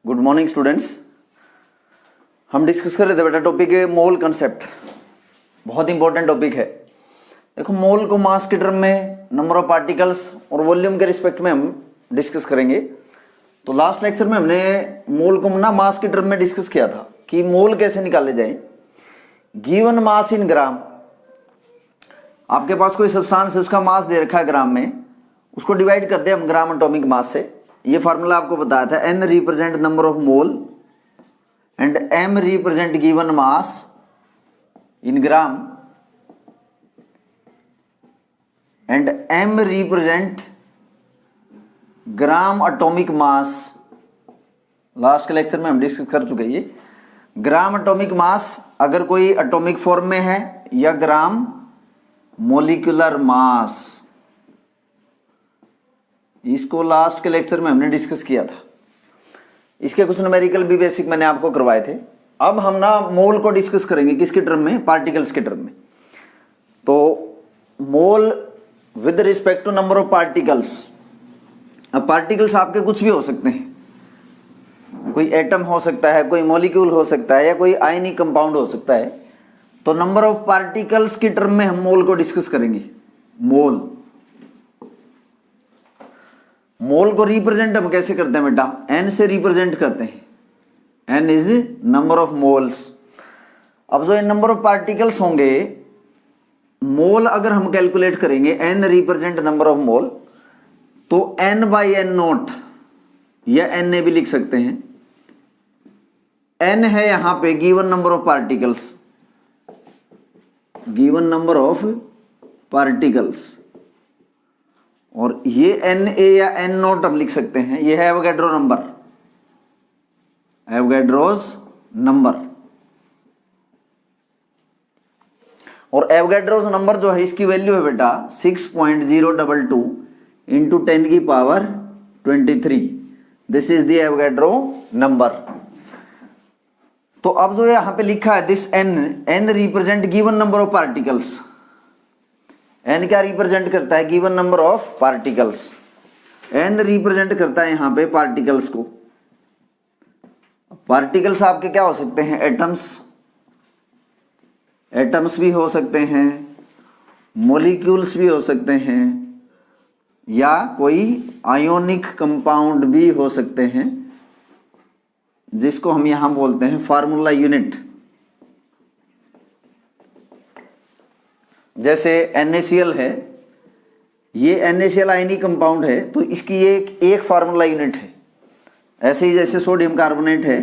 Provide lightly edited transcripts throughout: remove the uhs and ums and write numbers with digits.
Good morning students. हम discuss कर रहे थे बेटा टॉपिक है मोल कंसेप्ट। बहुत इंपॉर्टेंट टॉपिक है। देखो मोल को मास के टर्म में, नंबर ऑफ पार्टिकल्स और वॉल्यूम के रिस्पेक्ट में हम डिस्कस करेंगे। तो लास्ट लेक्चर में हमने मोल को ना मास के टर्म में डिस्कस किया था कि मोल कैसे निकाले जाए। गिवन मास इन ग्राम, आपके पास कोई सब्सटेंस है, उसका मास दे रखा है ग्राम में, उसको डिवाइड कर दे हम ग्राम एटॉमिक मास से। ये फार्मूला आपको बताया था, n represent number of mole and m represent given mass in gram and m represent gram atomic mass. Last के लेक्चर में हम डिस्कस कर चुके हैं ये। ग्राम एटॉमिक मास अगर कोई एटॉमिक फॉर्म में है, या ग्राम मोलिकुलर मास, इसको लास्ट के लेक्चर में हमने डिस्कस किया था। इसके कुछ न्यूमेरिकल भी बेसिक मैंने आपको करवाए थे। अब हम ना मोल को डिस्कस करेंगे किसके टर्म में, पार्टिकल्स के टर्म में। तो mole with respect to number of particles. अब पार्टिकल्स आपके कुछ भी हो सकते हैं, कोई एटम हो सकता है, कोई मॉलिक्यूल हो सकता है, या कोई आयनिक कंपाउंड हो सकता है। तो नंबर ऑफ पार्टिकल्स के टर्म में हम मोल को डिस्कस करेंगे। मोल को रिप्रेजेंट हम कैसे करते हैं बेटा, n से रिप्रेजेंट करते हैं। n is number of moles. अब जो नंबर ऑफ पार्टिकल्स होंगे, मोल अगर हम कैलकुलेट करेंगे n represent number of mole, तो n बाई n नॉट या n भी लिख सकते हैं। n है यहां पे given number of particles, given number of particles, और ये एन ए या एन नॉट हम लिख सकते हैं। ये है एवोगैड्रो नंबर, एवोगैड्रोज नंबर। और एवोगैड्रोज नंबर जो है, इसकी वैल्यू है बेटा 6.022 इंटू 10 की power 23। This is the Avogadro number. तो अब जो यहां पे लिखा है this N represent given number of particles. n क्या रिप्रेजेंट करता है, given number of particles. n represent करता है यहां पे पार्टिकल्स को। पार्टिकल्स आपके क्या हो सकते हैं, एटम्स, एटम्स भी हो सकते हैं, मॉलिक्यूल्स भी हो सकते हैं, या कोई आयोनिक कंपाउंड भी हो सकते हैं, जिसको हम यहां बोलते हैं फार्मूला यूनिट। जैसे NaCl है, ये NaCl आयनिक कंपाउंड है, तो इसकी एक फार्मूला यूनिट है। ऐसे ही जैसे सोडियम कार्बोनेट है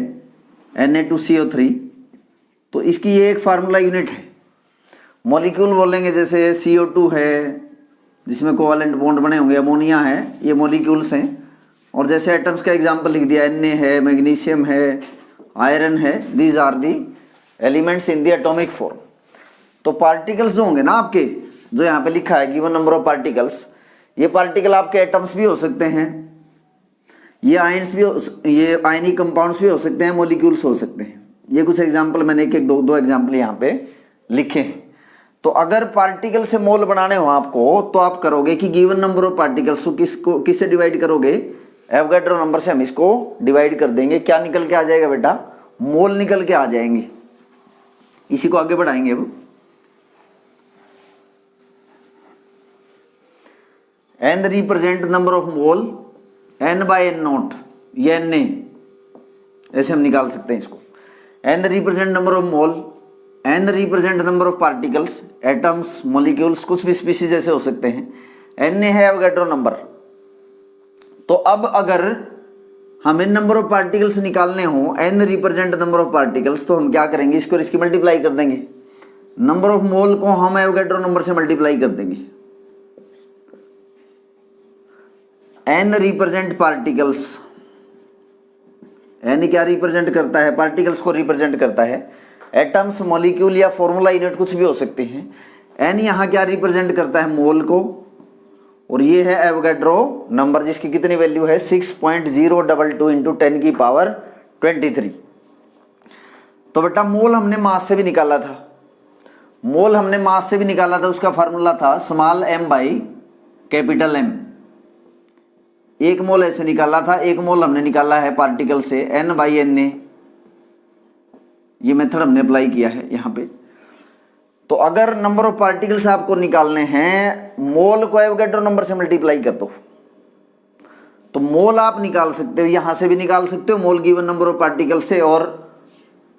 Na2CO3, तो इसकी ये एक फार्मूला यूनिट है। मॉलिक्यूल बोलेंगे जैसे CO2 है, जिसमें कोवेलेंट बॉन्ड बने होंगे, अमोनिया है, ये मॉलिक्यूल्स हैं। और जैसे एटम्स का एग्जांपल लिख दिया, Na है, मैग्नीशियम है, आयरन है, these are the elements in the atomic form. तो पार्टिकल्स जो होंगे ना आपके, जो यहाँ पे लिखा है गिवन नंबर ऑफ पार्टिकल्स, ये पार्टिकल आपके एटम्स भी हो सकते हैं, ये आयन्स भी, ये आयनिक कंपाउंड्स भी हो सकते हैं, मॉलिक्यूल्स हो सकते हैं। ये कुछ एग्जांपल मैंने एक दो एग्जांपल यहाँ पे लिखे हैं। तो अगर पार्टिकल से मोल बनाने हो आपको, तो आप करोगे कि गिवन नंबर ऑफ पार्टिकल्स को किससे डिवाइड करोगे, एवोगैड्रो नंबर से हम इसको डिवाइड कर देंगे। क्या निकल के आ जाएगा बेटा, मोल निकल के आ जाएंगे। इसी को आगे बढ़ाएंगे। अब n represent number of mole, n by n not, ये Na, ऐसे हम निकाल सकते हैं इसको। n represent number of mole, n represent number of particles, atoms, molecules, कुछ भी स्पीसीज ऐसे हो सकते हैं। Na है एवोगैड्रो नंबर। तो अब अगर हमें नंबर ऑफ पार्टिकल्स निकालने हो, n represent number of particles, तो हम क्या करेंगे, इसको इसकी मल्टीप्लाई कर देंगे। नंबर ऑफ मोल को हम एवोगैड्रो नंबर से मल्टीप्लाई कर देंगे। n रिप्रेजेंट पार्टिकल्स, n क्या रिप्रेजेंट करता है, पार्टिकल्स को रिप्रेजेंट करता है। एटम्स, मॉलिक्यूल या फॉर्मूला यूनिट कुछ भी हो सकते हैं। n यहाँ क्या रिप्रेजेंट करता है, मोल को, और ये है एवोगैड्रो नंबर, जिसकी कितनी वैल्यू है 6.022 इंटू 10 की पावर 23। तो बेटा मोल हमने मास से भी निकाला था, मोल हमने मास से भी निकाला था, उसका फार्मूला था small m by capital M। 1 मोल ऐसे निकाला था, 1 मोल हमने निकाला है पार्टिकल से N/Na, ये मेथड हमने अप्लाई किया है यहाँ पे। तो अगर नंबर ऑफ पार्टिकल्स आपको निकालने हैं, मोल को एवोगैड्रो नंबर से मल्टीप्लाई कर दो, तो मोल आप निकाल सकते हो, यहां से भी निकाल सकते हो मोल गिवन नंबर ऑफ पार्टिकल से, और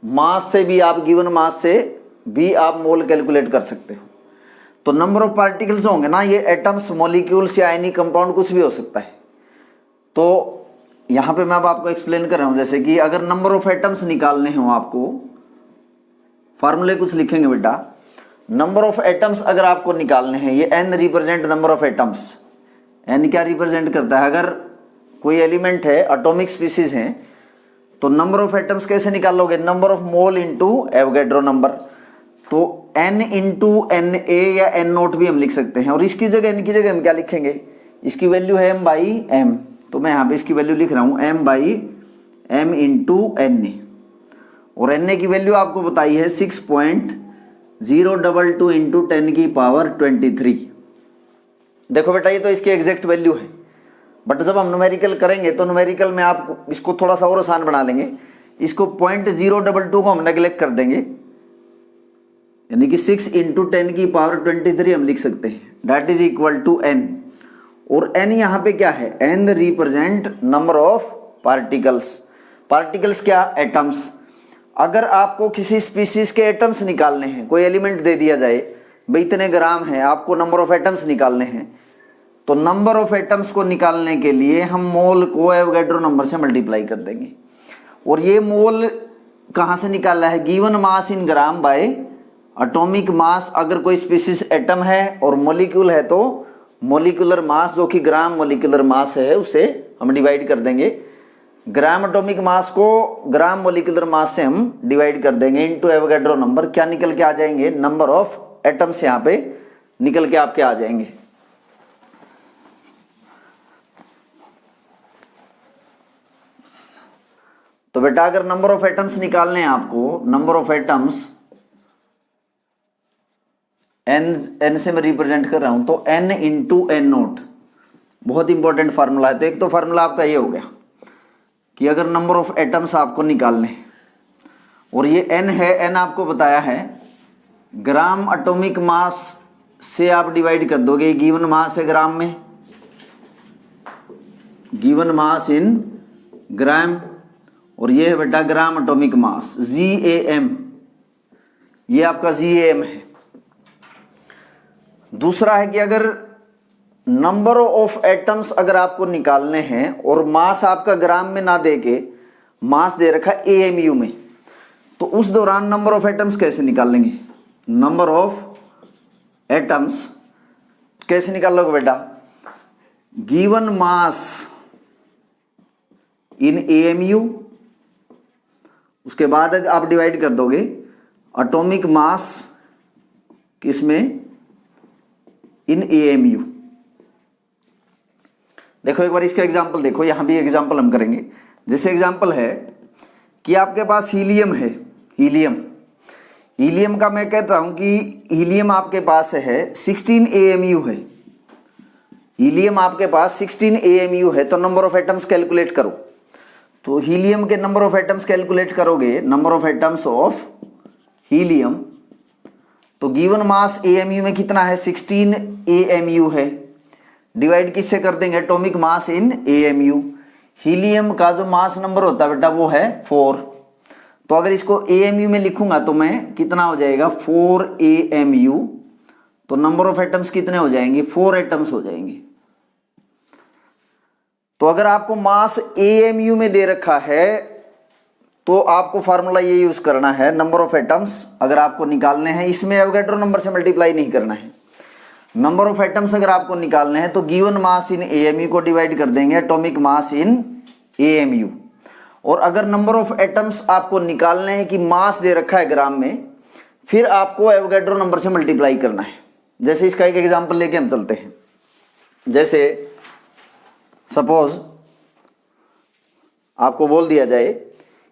मास से भी आप गिवन मास से भी आप मोल कैलकुलेट कर सकते हो। तो नंबर ऑफ पार्टिकल्स होंगे ना, ये एटम्स, मॉलिक्यूल्स या आयनिक कंपाउंड कुछ भी हो सकता है। तो यहां पे मैं अब आपको एक्सप्लेन कर रहा हूं, जैसे कि अगर नंबर ऑफ एटम्स निकालने हो आपको, फॉर्मूले कुछ लिखेंगे बेटा। नंबर ऑफ एटम्स अगर आपको निकालने हैं, ये n represent number of atoms. n क्या रिप्रेजेंट करता है? अगर कोई एलिमेंट है, एटॉमिक स्पीसीज है, तो नंबर ऑफ एटम्स कैसे निकालोगे? Number of mole into Avogadro number. तो n इंटू Na या n0 भी हम लिख सकते हैं, और इसकी जगह, n की जगह हम क्या लिखेंगे? इसकी वैल्यू है m/m, तो मैं यहाँ पे इसकी वैल्यू लिख रहा हूँ m/m इंटू Na, और Na की वैल्यू आपको बताई है 6.022 इंटू 10⁻23। देखो बेटा, ये तो इसकी एग्जैक्ट वैल्यू है, बट जब हम न्यूमेरिकल करेंगे तो न्यूमेरिकल में आप इसको थोड़ा सा और आसान बना लेंगे। इसको 0.022 को हम नेग्लेक्ट कर देंगे, यानी कि 6 इंटू 10⁻23 हम लिख सकते हैं, that is equal to n। और n यहाँ पे क्या है? n represent number of particles. Particles क्या? एटम्स। अगर आपको किसी स्पीसीज के एटम्स निकालने हैं, कोई एलिमेंट दे दिया जाए, भाई इतने ग्राम है, आपको नंबर ऑफ एटम्स निकालने हैं, तो नंबर ऑफ एटम्स को निकालने के लिए हम मोल को एवोगैड्रो नंबर से मल्टीप्लाई कर देंगे। और ये मोल कहाँ से निकाला है? Given mass in gram bye atomic mass. अगर कोई स्पीसीज एटम है और मॉलिक्यूल है, तो मॉलिक्यूलर मास जो कि ग्राम मॉलिक्यूलर मास है, उसे हम डिवाइड कर देंगे। ग्राम एटॉमिक मास को ग्राम मॉलिक्यूलर मास से हम डिवाइड कर देंगे इनटू एवोगैड्रो नंबर। क्या निकल के आ जाएंगे? नंबर ऑफ एटम्स यहाँ पे निकल के आपके आ जाएंगे। तो बेटा, अगर नंबर ऑफ एटम्स निकालने हैं आपको, नंबर ऑफ एटम्स n से मैं रिप्रेजेंट कर रहा हूं, तो n इंटू n0 बहुत इंपॉर्टेंट फार्मूला है। तो एक तो फार्मूला आपका ये हो गया कि अगर नंबर ऑफ एटम्स आपको निकालने, और ये n है, n आपको बताया है ग्राम एटॉमिक मास से आप डिवाइड कर दोगे। गिवन मास है ग्राम में, गिवन मास इन ग्राम, और ये है बेटा ग्राम एटॉमिक मास GAM, ये आपका GAM है। दूसरा है कि अगर नंबर ऑफ एटम्स अगर आपको निकालने हैं और मास आपका ग्राम में ना दे के मास दे रखा AMU में, तो उस दौरान नंबर ऑफ एटम्स कैसे निकालेंगे? नंबर ऑफ एटम्स कैसे निकालोगे बेटा? गिवन मास इन AMU, उसके बाद आप डिवाइड कर दोगे एटॉमिक मास किसमें? इन AMU। देखो एक बार इसका एग्जांपल देखो, यहां भी एग्जांपल हम करेंगे। जैसे एग्जांपल है कि आपके पास हीलियम है, हीलियम का मैं कहता हूं कि हीलियम आपके पास है 16 AMU है, हीलियम आपके पास 16 AMU है। तो नंबर ऑफ एटम्स कैलकुलेट करो। तो हीलियम के नंबर ऑफ एटम्स कैलकुलेट करोगे, number of atoms of helium, तो गिवन मास AMU में कितना है? 16 AMU है। डिवाइड किससे कर देंगे? एटॉमिक मास इन AMU। हीलियम का जो मास नंबर होता है बेटा वो है 4। तो अगर इसको AMU में लिखूंगा तो मैं कितना हो जाएगा? 4 AMU। तो नंबर ऑफ एटम्स कितने हो जाएंगे? 4 एटम्स हो जाएंगे। तो अगर आपको मास AMU में दे रखा है तो आपको फार्मूला ये यूज करना है, नंबर ऑफ एटम्स अगर आपको निकालने हैं, इसमें एवोगैड्रो नंबर से मल्टीप्लाई नहीं करना है। नंबर ऑफ एटम्स अगर आपको निकालने हैं तो गिवन मास इन AMU को डिवाइड कर देंगे एटॉमिक मास इन AMU। और अगर नंबर ऑफ एटम्स आपको निकालने हैं कि मास दे रखा है ग्राम में, फिर आपको एवोगैड्रो नंबर से मल्टीप्लाई करना है। जैसे इसका एक एग्जांपल लेके हम चलते हैं। जैसे सपोज आपको बोल दिया जाए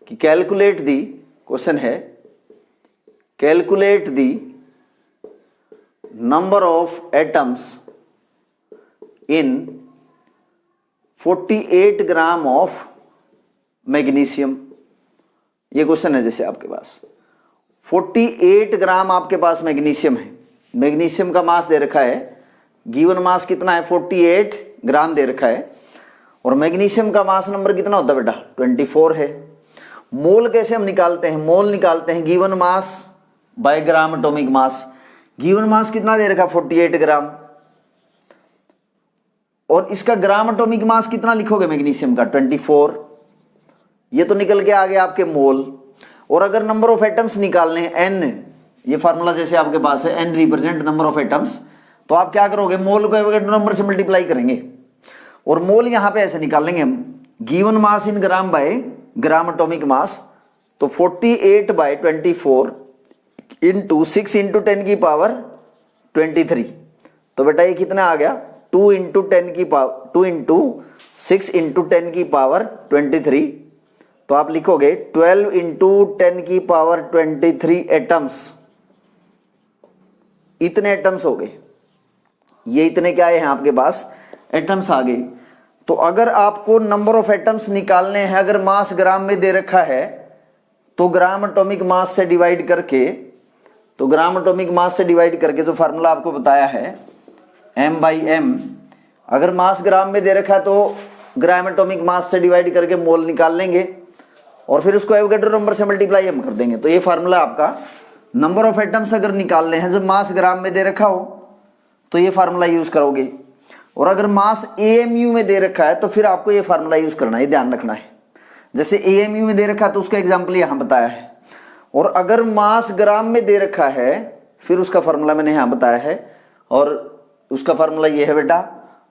कि कैलकुलेट दी, क्वेश्चन है calculate the number of atoms in 48 gram of magnesium. ये क्वेश्चन है जैसे आपके पास 48 ग्राम आपके पास मैग्नीशियम है, मैग्नीशियम का मास दे रखा है, गिवन मास कितना है 48 ग्राम दे रखा है, और मैग्नीशियम का मास नंबर कितना होता है बेटा 24 है। मोल कैसे हम निकालते हैं, मोल निकालते हैं given mass bye gram atomic मास। गिवन मास कितना दे रखा है 48 ग्राम, और इसका ग्राम एटॉमिक मास कितना लिखोगे मैग्नीशियम का 24, ये तो निकल के आ गया आपके मोल। और अगर नंबर ऑफ एटम्स निकालने हैं एन, ये फार्मूला जैसे आपके पास है N represent number of atoms, तो आप क्या करोगे मोल को एवोगैड्रो नंबर से मल्टीप्लाई करेंगे, और मोल यहां पे ऐसे निकालेंगे हम given mass in gram by gram atomic mass. तो 48/24 इंटू 6 इंटू 10 की पावर 23, तो बेटा ये कितना आ गया 2 इंटू 10 की पावर 2 इंटू 6 इंटू 10 की पावर 23, तो आप लिखोगे 12 इंटू 10 की पावर 23 एटम्स। इतने एटम्स हो गए, ये इतने क्या है आपके पास एटम्स आ गए। तो अगर आपको नंबर ऑफ एटम्स निकालने हैं, अगर मास ग्राम में दे रखा है तो ग्राम एटॉमिक मास से डिवाइड करके, तो ग्राम एटॉमिक मास से डिवाइड करके जो फार्मूला आपको बताया है m/m, अगर मास ग्राम में दे रखा है तो ग्राम एटॉमिक मास से डिवाइड करके मोल निकाल लेंगे, और फिर उसको एवोगैड्रो नंबर से मल्टीप्लाई हम कर देंगे। तो ये फार्मूला आपका नंबर ऑफ एटम्स अगर निकालने हैं जब मास ग्राम में दे रखा हो तो ये फार्मूला यूज करोगे, और अगर मास AMU में दे रखा है तो फिर आपको ये फार्मूला यूज करना है, ध्यान रखना है। जैसे AMU में दे रखा है तो उसका एग्जाम्पल यहां बताया है, और अगर मास ग्राम में दे रखा है फिर उसका फार्मूला मैंने यहां बताया है, और उसका फार्मूला ये है बेटा।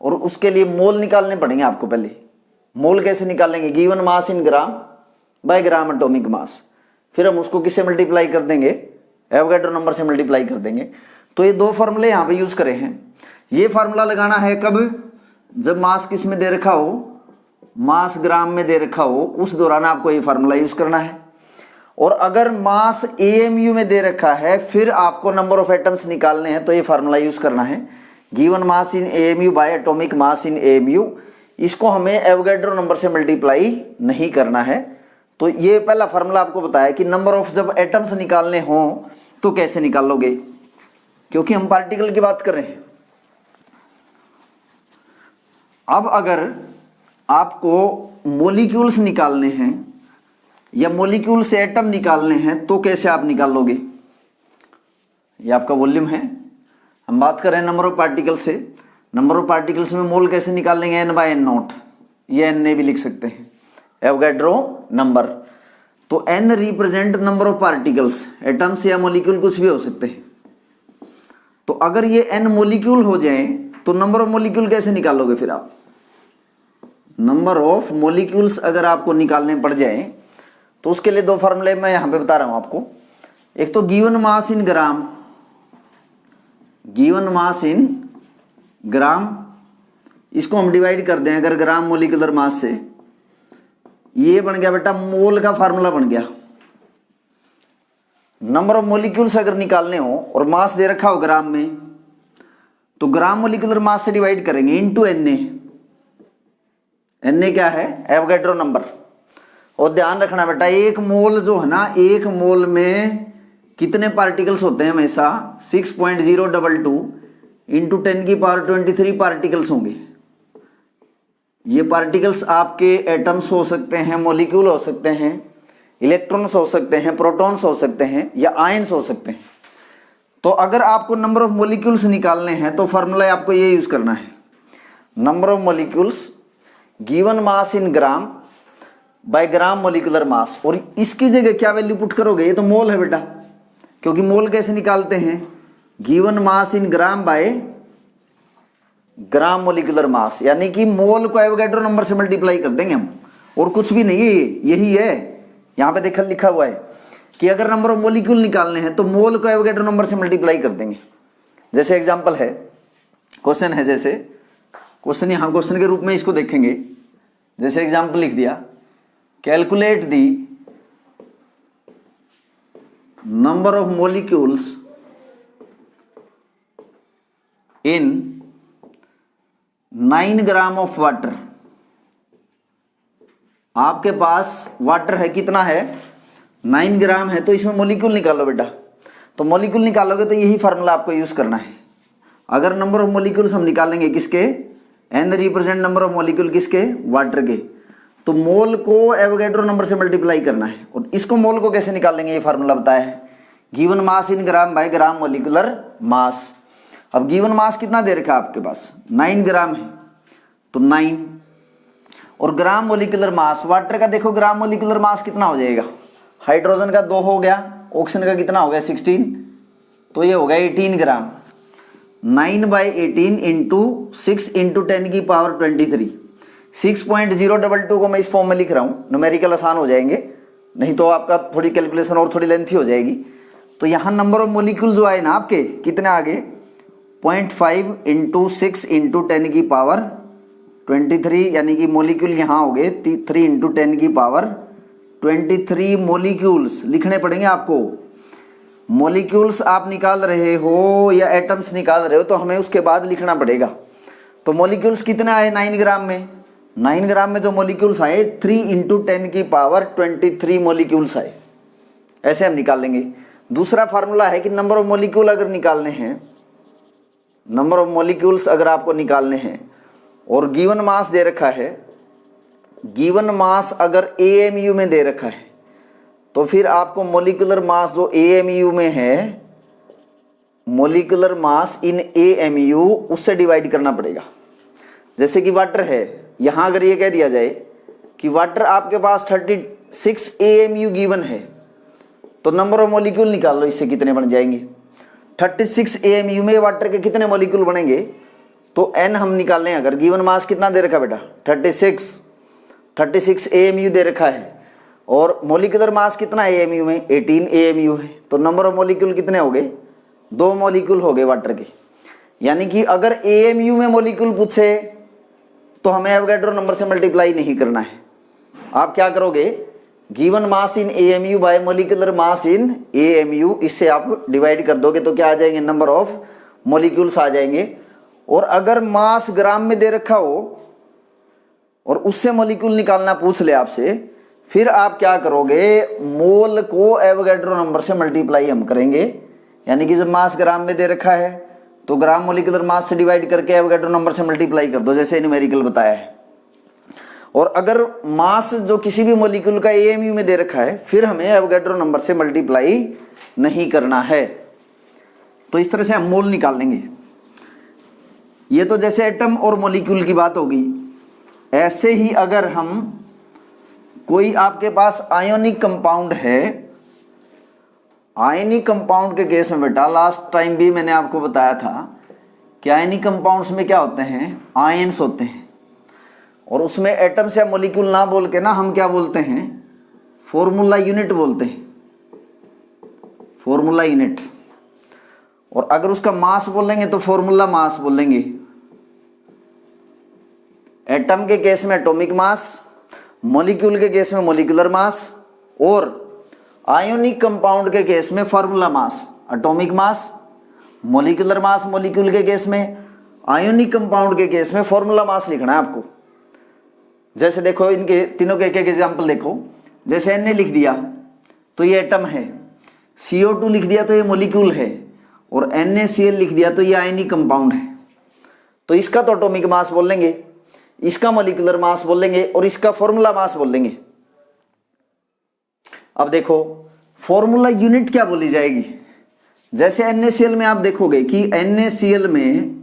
और उसके लिए मोल निकालने पड़ेंगे आपको। पहले मोल कैसे निकालेंगे, given mass in gram by gram atomic मास, फिर हम उसको किससे मल्टीप्लाई कर देंगे एवोगैड्रो नंबर से मल्टीप्लाई कर देंगे। तो ये दो फार्मूले यहाँ पे यूज करे हैं। ये फार्मूला लगाना है कब, जब मास किस में दे रखा हो, मास ग्राम में दे रखा हो, उस दौरान आपको ये फार्मूला यूज करना है। और अगर मास AMU में दे रखा है फिर आपको नंबर ऑफ एटम्स निकालने हैं तो ये फार्मूला यूज करना है, गिवन मास इन AMU बाय एटॉमिक मास इन AMU। इसको हमें एवोगैड्रो नंबर से मल्टीप्लाई नहीं करना है। तो ये पहला फार्मूला आपको बताया कि नंबर ऑफ जब एटम्स निकालने हो तो कैसे निकालोगे, क्योंकि हम पार्टिकल की बात कर रहे हैं। अब अगर आपको मॉलिक्यूल्स निकालने हैं या मॉलिक्यूल से एटम निकालने हैं तो कैसे आप निकालोगे। ये आपका वॉल्यूम है, हम बात कर रहे हैं नंबर ऑफ पार्टिकल से। नंबर ऑफ पार्टिकल्स में मोल कैसे निकाल लेंगे n/n0, ये Na भी लिख सकते हैं एवोगैड्रो नंबर। तो n represent number of particles, atoms या मॉलिक्यूल कुछ भी हो सकते हैं। तो अगर ये n मॉलिक्यूल हो जाए तो नंबर ऑफ मॉलिक्यूल कैसे निकालोगे फिर आप। नंबर ऑफ मॉलिक्यूल्स अगर आपको निकालने पड़ जाए तो उसके लिए दो फार्मूले मैं यहां पे बता रहा हूं आपको। एक तो given mass in gram, given mass in ग्राम, इसको हम डिवाइड कर दें अगर ग्राम मोलिकुलर मास से, ये बन गया बेटा मोल का फार्मूला बन गया। नंबर ऑफ मॉलिक्यूल्स अगर निकालने हो और मास दे रखा हो ग्राम में तो ग्राम मोलिकुलर मास से डिवाइड करेंगे इनटू Na। Na क्या है एवोगैड्रो नंबर। और ध्यान रखना बेटा एक मोल जो है ना, एक मोल में कितने पार्टिकल्स होते हैं हमेशा 6.022 इंटू 10 की पावर 23 पार्टिकल्स होंगे। ये पार्टिकल्स आपके एटम्स हो सकते हैं, मॉलिक्यूल हो सकते हैं, इलेक्ट्रॉन्स हो सकते हैं, प्रोटॉन्स हो सकते हैं या आयंस हो सकते हैं। तो अगर आपको नंबर ऑफ मॉलिक्यूल्स निकालने हैं तो फार्मूला आपको ये यूज करना है, number of molecules given mass in gram by gram molecular मास। और इसकी जगह क्या वैल्यू पुट करोगे, ये तो मोल है बेटा, क्योंकि मोल कैसे निकालते हैं, given mass in gram by gram molecular मास, यानी कि मोल को एवोगैड्रो नंबर से मल्टीप्लाई कर देंगे हम, और कुछ भी नहीं है, यही है। यहां पे देखा लिखा हुआ है कि अगर नंबर ऑफ मोलिक्यूल निकालने हैं तो मोल को एवोगैड्रो नंबर से मल्टीप्लाई कर देंगे। जैसे एग्जांपल है, क्वेश्चन है, जैसे क्वेश्चन यहां क्वेश्चन के रूप में इसको देखेंगे। जैसे एग्जांपल लिख दिया, calculate the number of molecules in 9 gram of water. आपके पास वाटर है, कितना है 9 ग्राम है, तो इसमें मोलिक्यूल निकालो बेटा। तो मोलिक्यूल निकालोगे तो यही फार्मूला आपको यूज करना है। अगर नंबर ऑफ मोलिक्यूल्स हम निकालेंगे किसके, N represent number of molecule किसके, वाटर के, तो मोल को एवोगैड्रो नंबर से मल्टीप्लाई करना है। और इसको मोल को कैसे निकालेंगे ये फार्मूला बताया है, given mass in gram by gram molecular मास। अब गिवन मास कितना दे रखा है आपके पास, 9 ग्राम है, तो 9 और ग्राम मोलिकुलर मास, वाटर का देखो ग्राम मोलिकुलर मास कितना हो जाएगा, हाइड्रोजन का 2 हो गया, ऑक्सीजन का कितना हो गया 16, तो ये हो गया 18 ग्राम। 9/18 इंटू 6 इंटू 10 की पावर 23। 6.022 को मैं इस फॉर्म में लिख रहा हूँ, न्यूमेरिकल आसान हो जाएंगे, नहीं तो आपका थोड़ी कैलकुलेशन और थोड़ी लेंथी हो जाएगी। तो यहाँ नंबर ऑफ मोलिक्यूल जो आए ना आपके कितने आ गए, 0.5 इंटू 6 इंटू 10 की पावर 23, यानी कि मोलिक्यूल यहाँ हो गए 3 इंटू 10 की पावर 23 मोलिक्यूल्स लिखने पड़ेंगे आपको। मोलिक्यूल्स आप निकाल रहे हो या एटम्स निकाल रहे हो तो हमें उसके बाद लिखना पड़ेगा। तो मोलिक्यूल्स कितने आए 9 ग्राम में, 9 ग्राम में जो मोलिक्यूल्स आए 3 इंटू 10 की पावर 23 मोलिक्यूल्स आए, ऐसे हम निकाल लेंगे। दूसरा फार्मूला है कि नंबर ऑफ मोलिक्यूल अगर निकालने हैं, नंबर ऑफ मोलिक्यूल्स अगर आपको निकालने हैं और गिवन मास दे रखा है, गिवन मास अगर AMU में दे रखा है तो फिर आपको मोलिकुलर मास जो AMU में है, मोलिकुलर मास इन AMU उससे डिवाइड करना पड़ेगा। जैसे कि वाटर है, यहाँ अगर ये कह दिया जाए कि वाटर आपके पास 36 AMU गिवन है, तो नंबर ऑफ मोलिक्यूल निकाल लो, इससे कितने बन जाएंगे। 36 AMU में वाटर के कितने मोलिक्यूल बनेंगे, तो n हम निकाल लें। अगर गिवन मास कितना दे रखा बेटा 36 AMU दे रखा है और मोलिकुलर मास कितना है AMU में 18 AMU है, तो नंबर ऑफ मोलिक्यूल कितने हो गए, 2 मोलिक्यूल हो गए वाटर के। यानी कि अगर AMU में मोलिक्यूल पूछे तो हमें एवोगैड्रो नंबर से मल्टीप्लाई नहीं करना है। आप क्या करोगे, गिवन मास इन AMU बाय मोलिकुलर मास इन AMU, इससे आप डिवाइड कर दोगे तो क्या आ जाएंगे, नंबर ऑफ मोलिक्यूल्स आ जाएंगे। और अगर मास ग्राम में दे रखा हो और उससे मोलिक्यूल निकालना पूछ ले आपसे, फिर आप क्या करोगे, मोल को एवोगैड्रो नंबर से मल्टीप्लाई हम करेंगे। यानी कि जब मास ग्राम में दे रखा है तो ग्राम मोलिकुलर मास से डिवाइड करके एवोगैड्रो नंबर से मल्टीप्लाई कर दो, जैसे न्यूमेरिकल बताया है। और अगर मास जो किसी भी मोलिक्यूल का AMU में दे रखा है, फिर हमें एवोगैड्रो नंबर से मल्टीप्लाई नहीं करना है। तो इस तरह से हम मोल निकाल लेंगे। ये तो जैसे एटम और मोलिक्यूल की बात होगी। ऐसे ही अगर हम कोई आपके पास आयोनिक कंपाउंड है, आयनिक कंपाउंड के केस में बेटा लास्ट टाइम भी मैंने आपको बताया था कि आयनिक कंपाउंड्स में क्या होते हैं, आयंस होते हैं। और उसमें एटम्स या मोलिक्यूल ना बोल के ना हम क्या बोलते हैं, फॉर्मूला यूनिट बोलते हैं, फॉर्मूला यूनिट। और अगर उसका मास बोलेंगे तो फॉर्मूला मास बोलेंगे। एटम के केस में एटॉमिक मास, मॉलिक्यूल के केस में मॉलिक्यूलर मास, और आयोनिक कंपाउंड के केस में formula mass, atomic mass, molecular mass molecule के केस में, आयोनिक कंपाउंड के केस में फॉर्मूला मास लिखना है आपको। जैसे देखो इनके तीनों के एक एक एग्जाम्पल देखो। जैसे Na लिख दिया तो ये एटम है, CO2 लिख दिया तो ये मॉलिक्यूल है, और NaCl लिख दिया तो ये आयनिक कंपाउंड है। तो इसका तो एटॉमिक मास बोल लेंगे, इसका मॉलिक्यूलर मास बोल लेंगे, और इसका फॉर्मूला मास बोल लेंगे। अब देखो फॉर्मूला यूनिट क्या बोली जाएगी। जैसे NaCl में आप देखोगे कि NaCl में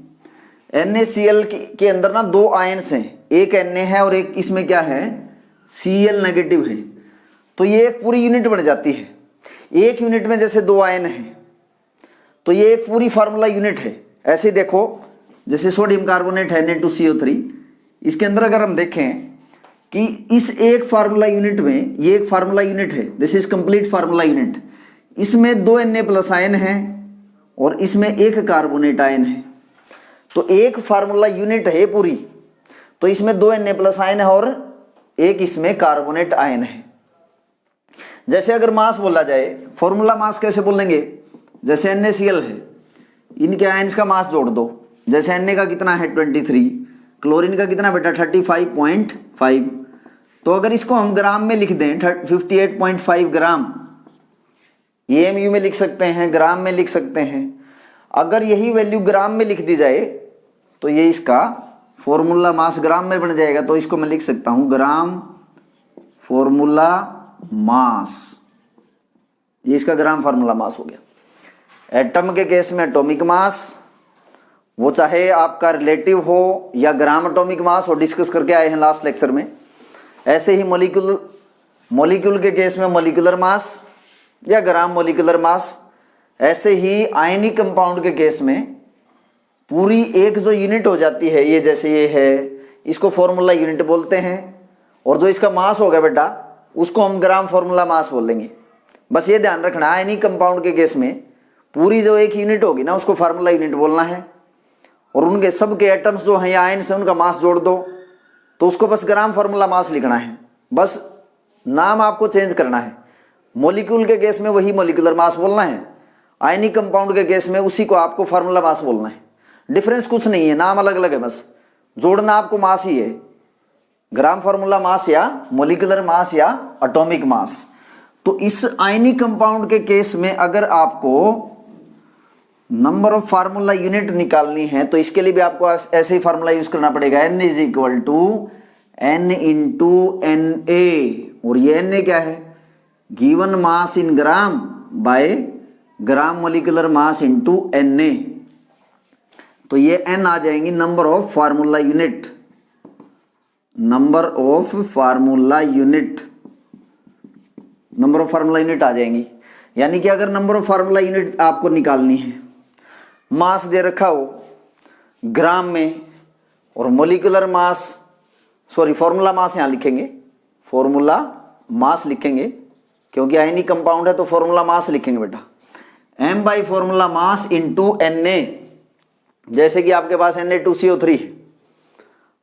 NaCl के अंदर ना 2 आयंस हैं, एक Na है और एक इसमें क्या है Cl नेगेटिव है। तो ये एक पूरी यूनिट बन जाती है। एक यूनिट में जैसे 2 आयन हैं तो ये एक पूरी फार्मूला यूनिट है। ऐसे देखो जैसे सोडियम कार्बोनेट है Na2CO3, इसके अंदर अगर हम देखें कि इस एक फार्मूला यूनिट में, ये एक फार्मूला यूनिट है, this is complete formula unit. इसमें 2 Na+ आयन है और इसमें एक कार्बोनेट आयन है। तो एक फार्मूला यूनिट है पूरी, तो इसमें 2 Na+ आयन है और एक इसमें कार्बोनेट आयन है। जैसे अगर मास बोला जाए, फॉर्मूला मास कैसे बोलेंगे, जैसे NaCl है, इनके आयंस का मास जोड़ दो। जैसे Na का कितना है 23, क्लोरीन का कितना बेटा 35.5, तो अगर इसको हम ग्राम में लिख दें 58.5 ग्राम, एएमयू में लिख सकते हैं, ग्राम में लिख सकते हैं। अगर यही वैल्यू ग्राम में लिख दी जाए तो ये इसका फॉर्मूला मास ग्राम में बन जाएगा। तो इसको मैं लिख सकता हूं ग्राम फॉर्मूला मास, ये इसका ग्राम फॉर्मूला मास हो गया। एटम के केस में एटॉमिक मास, वो चाहे आपका रिलेटिव हो या ग्राम एटॉमिक मास हो, डिस्कस करके आए हैं लास्ट लेक्चर में। ऐसे ही मॉलिक्यूल के केस में मॉलिक्यूलर मास या ग्राम मॉलिक्यूलर मास। ऐसे ही आयनिक कंपाउंड के केस में पूरी एक जो यूनिट हो जाती है, ये जैसे ये है, इसको फॉर्मूला यूनिट बोलते हैं। और जो इसका मास होगा बेटा, उसको हम ग्राम फॉर्मूला मास बोलेंगे। बस ये ध्यान रखना, आयनिक कंपाउंड के केस में पूरी जो एक यूनिट होगी ना, उसको फार्मूला यूनिट बोलना है। और उनके सब के एटम्स जो हैं या आयन से उनका मास जोड़ दो तो उसको बस ग्राम फॉर्मूला मास लिखना है, बस नाम आपको चेंज करना है। मॉलिक्यूल के केस में वही मॉलिक्यूलर मास बोलना है, आयनिक कंपाउंड के केस में उसी को आपको फार्मूला मास बोलना है। डिफरेंस कुछ नहीं है, नाम अलग अलग है, बस जोड़ना आपको मास ही है। ग्राम फॉर्मूला मास या मॉलिक्यूलर मास या एटॉमिक मास। तो इस आयनिक कंपाउंड के केस में अगर आपको नंबर ऑफ फार्मूला यूनिट निकालनी है तो इसके लिए भी आपको ऐसे ही फार्मूला यूज करना पड़ेगा, n is equal to n into N A. और ये n क्या है, given mass in gram by gram molecular mass into N A. तो ये n आ जाएंगी number of formula unit, number of formula unit, number of formula unit आ जाएंगी। यानी कि अगर नंबर ऑफ फार्मूला यूनिट आपको निकालनी है, मास दे रखा हो ग्राम में और molecular mass, sorry formula mass यहां लिखेंगे, फॉर्मूला मास लिखेंगे क्योंकि आयनिक कंपाउंड है तो फॉर्मूला मास लिखेंगे बेटा, m by formula mass into N A. जैसे कि आपके पास Na2CO3 है,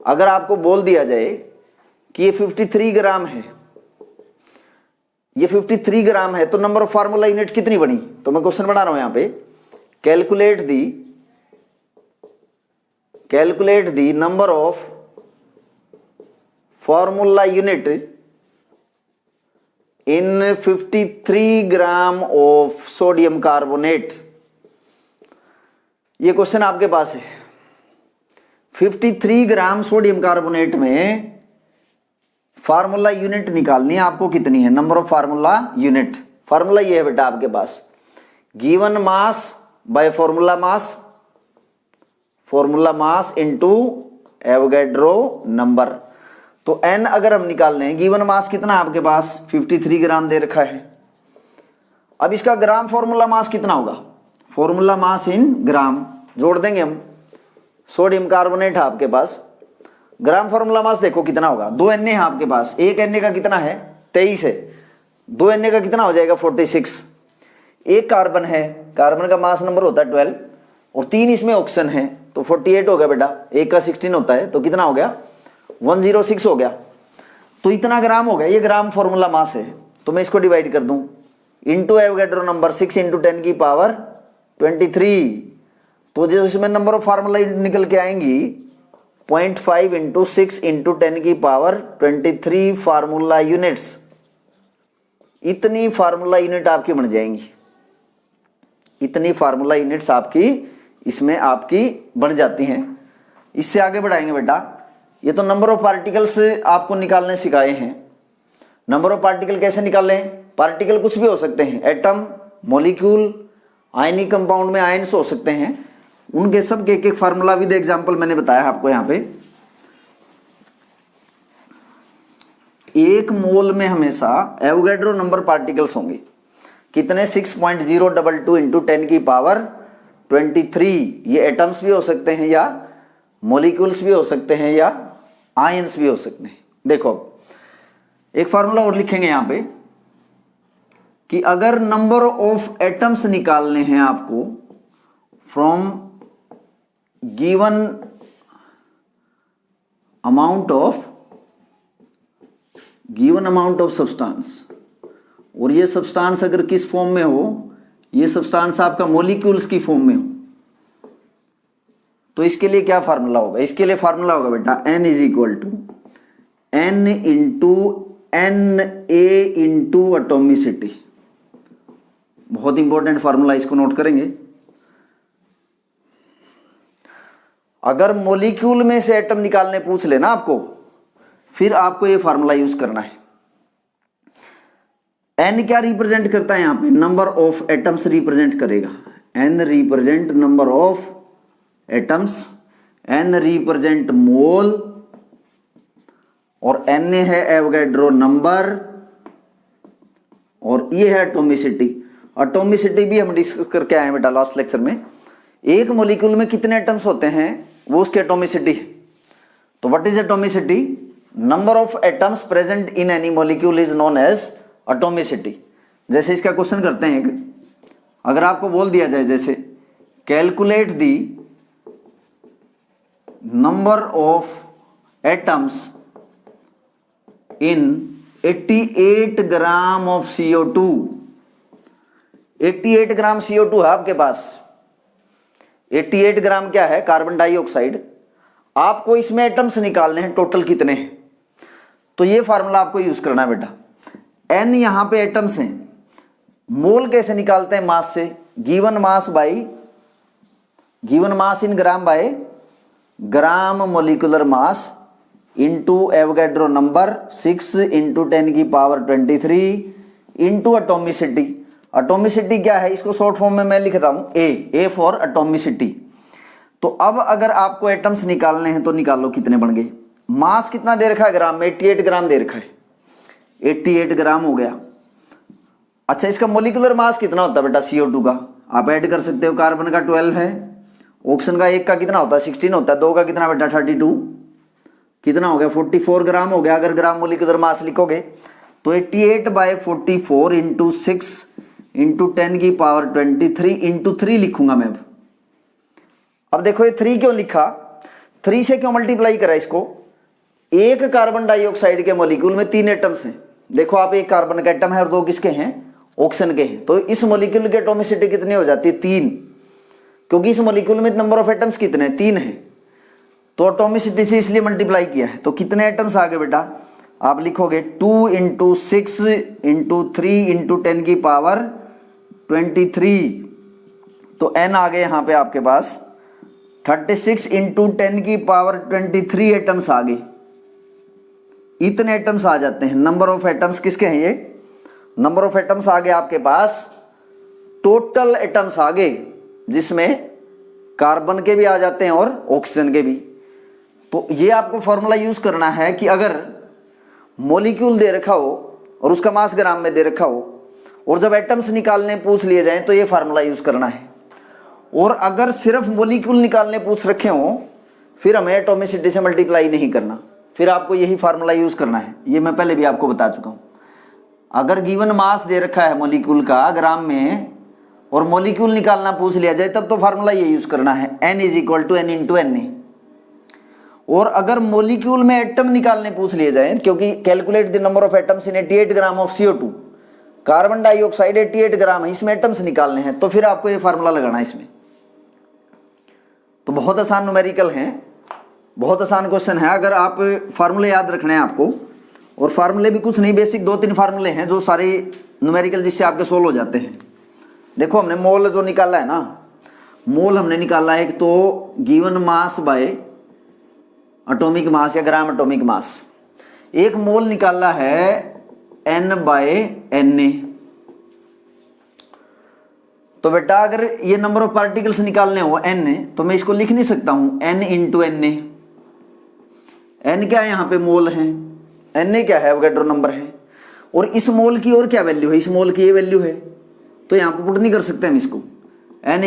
अगर आपको बोल दिया जाए कि ये 53 ग्राम है, ये 53 ग्राम है, तो नंबर ऑफ फार्मूला यूनिट कितनी बनी? तो मैं क्वेश्चन बना रहा हूं यहां पे, calculate the number of formula unit in 53 gram of sodium carbonate. ये क्वेश्चन आपके पास है, 53 ग्राम सोडियम कार्बोनेट में फार्मूला यूनिट निकालनी है आपको, कितनी है number of formula unit. Formula ये है बेटा आपके पास, given mass by formula mass into Avogadro number. तो n अगर हम निकाल लें, गिवन मास कितना आपके पास 53 ग्राम दे रखा है। अब इसका ग्राम फॉर्मूला मास कितना होगा, फॉर्मूला मास इन ग्राम जोड़ देंगे हम। सोडियम कार्बोनेट है आपके पास, ग्राम फॉर्मूला मास देखो कितना होगा, 2 Na है आपके पास, एक Na का कितना है 23 है, 2 Na का कितना हो जाएगा 46। एक कार्बन है, कार्बन का मास नंबर होता है 12 और 3 इसमें ऑक्सीजन है तो 48 हो गया बेटा, एक का 16 होता है तो कितना हो गया 106 हो गया। तो इतना ग्राम हो गया, ये ग्राम फॉर्मूला मास है। तो मैं इसको डिवाइड कर दूं इंटू एवोगैड्रो नंबर 6 इंटू 10 की पावर 23। तो जो इसमें नंबर ऑफ फार्मूला निकल के आएंगी 0.5 इंटू 6 इंटू 10 की पावर 23 फार्मूला यूनिट्स। इतनी फार्मूला यूनिट आपकी बन जाएंगी, इतनी फार्मूला यूनिट्स आपकी इसमें आपकी बन जाती हैं। इससे आगे बढ़ाएंगे बेटा, ये तो नंबर ऑफ पार्टिकल्स आपको निकालने सिखाए हैं। नंबर ऑफ पार्टिकल कैसे निकालें, पार्टिकल कुछ भी हो सकते हैं, एटम, मॉलिक्यूल, आयनिक कंपाउंड में आयन्स हो सकते हैं, उनके सब के एक फार्मूला विद एग्जांपल मैंने बताया आपको। यहाँ पे 1 मोल में हमेशा एवोगैड्रो नंबर पार्टिकल्स होंगे, कितने 6.022 इंटू 10 की पावर 23। ये एटम्स भी हो सकते हैं या मॉलिक्यूल्स भी हो सकते हैं या आयन्स भी हो सकते हैं। देखो एक फार्मूला और लिखेंगे यहाँ पे कि अगर नंबर ऑफ एटम्स निकालने हैं आपको from given amount of substance, और ये सब्सटेंस अगर किस फॉर्म में हो, ये सब्सटेंस आपका मॉलिक्यूल्स की फॉर्म में हो, तो इसके लिए क्या फार्मूला होगा, इसके लिए फार्मूला होगा बेटा n is equal to N into Na into atomicity. बहुत इंपॉर्टेंट फार्मूला, इसको नोट करेंगे। अगर मॉलिक्यूल में से एटम निकालने पूछ लेना आपको, फिर आपको ये फार्मूला यूज करना है। N क्या रिप्रेजेंट करता है यहां पे? नंबर ऑफ एटम्स रिप्रेजेंट करेगा। N represent number of atoms, N represent mole, और Na है एवोगैड्रो नंबर, और ये है एटोमिसिटी। एटोमिसिटी भी हम डिस्कस करके आए बेटा लास्ट लेक्चर में। एक मॉलिक्यूल में कितने एटम्स होते हैं वो उसकी एटोमिसिटी है। तो what is atomicity? Number of atoms present in any molecule is known as atomicity. जैसे इसका क्वेश्चन करते हैं, अगर आपको बोल दिया जाए जैसे calculate the number of atoms in 88 gram of CO2। 88 gram CO2 है आपके पास। 88 ग्राम क्या है? Carbon dioxide. आपको इसमें एटम्स निकालने हैं, टोटल कितने हैं? तो ये फार्मूला आपको यूज करना है बेटा। N यहां पे एटम्स हैं, मोल कैसे निकालते हैं? मास से। Given mass by given mass in gram by gram molecular mass into Avogadro number 6 into 10 की पावर 23 इंटू एटोमिसिटी। एटोमिसिटी क्या है? इसको शॉर्ट फॉर्म में मैं लिखता हूं ए फॉर एटोमिसिटी। तो अब अगर आपको एटम्स निकालने हैं तो निकालो, कितने बन गए? मास कितना दे रखा है ग्राम में? 88 ग्राम दे रखा है। 88 ग्राम हो गया। अच्छा, इसका मोलिकुलर मास कितना होता है बेटा CO2 का? आप ऐड कर सकते हो। कार्बन का 12 है, ऑक्सीजन का एक का कितना होता है? 16 होता है। दो का कितना बेटा? 32। कितना हो गया? 44 ग्राम हो गया। अगर ग्राम मोलिकुलर मास लिखोगे तो 88/44 इंटू 6 इंटू 10 की पावर 23 इंटू 3 लिखूंगा मैं। अब देखो ये 3 क्यों लिखा? 3 से क्यों मल्टीप्लाई करा इसको? एक कार्बन डाइऑक्साइड के मॉलिक्यूल में 3 एटम्स हैं। देखो आप, एक कार्बन का एटम है और 2 किसके हैं? ऑक्सीजन के हैं। तो इस मॉलिक्यूल की एटोमिसिटी कितनी हो जाती है? 3, क्योंकि इस मॉलिक्यूल में नंबर ऑफ एटम्स कितने हैं? 3 है। तो एटोमिसिटी से इसलिए मल्टीप्लाई किया है। तो कितने एटम्स आ गए बेटा? आप लिखोगे 2 इंटू 6 इंटू 3 इंटू 10 की पावर 23। तो n आ गए यहां पे आपके पास 36 इंटू 10 की पावर 23 एटम्स आ गए। इतने एटम्स आ जाते हैं। नंबर ऑफ एटम्स किसके हैं ये? नंबर ऑफ एटम्स आ गए आपके पास, टोटल एटम्स आ गए, जिसमें कार्बन के भी आ जाते हैं और ऑक्सीजन के भी। तो ये आपको फॉर्मूला यूज करना है कि अगर मॉलिक्यूल दे रखा हो और उसका मास ग्राम में दे रखा हो और जब एटम्स निकालने पूछ लिए जाएं तो ये फार्मूला यूज करना है। और अगर सिर्फ मॉलिक्यूल निकालने पूछ रखे हो फिर हमें एटोमिसिटी से मल्टीप्लाई नहीं करना, फिर आपको यही फार्मूला यूज करना है। ये मैं पहले भी आपको बता चुका हूं। अगर गिवन मास दे रखा है मॉलिक्यूल का ग्राम में और मॉलिक्यूल निकालना पूछ लिया जाए तब तो फार्मूला ये यूज करना है, N = N × Na। और अगर मॉलिक्यूल में एटम निकालने पूछ लिए जाए, क्योंकि calculate the number of atoms in 88 gram of CO2, carbon dioxide 88 ग्राम है, इसमें एटम्स निकालने हैं, तो फिर आपको ये फार्मूला लगाना है इसमें। तो बहुत आसान न्यूमेरिकल है, बहुत आसान क्वेश्चन है। अगर आप फार्मूले याद रखने हैं आपको, और फार्मूले भी कुछ नहीं, बेसिक 2-3 फार्मूले हैं जो सारे न्यूमेरिकल जिससे आपके सोल्व हो जाते हैं। देखो हमने मोल जो निकाला है ना, मोल हमने निकाला है एक तो given mass bye atomic mass या ग्राम एटॉमिक मास। एक मोल निकाला है N/Na। तो बेटा अगर ये नंबर ऑफ पार्टिकल्स निकालने हो N, तो मैं इसको लिख नहीं सकता हूं N × Na। N क्या है यहाँ पे? मोल है। Na क्या है? एवोगैड्रो नंबर है। और इस मोल की और क्या वैल्यू है? इस मोल की ये वैल्यू है, तो यहाँ पे पुट नहीं कर सकते हम इसको। N =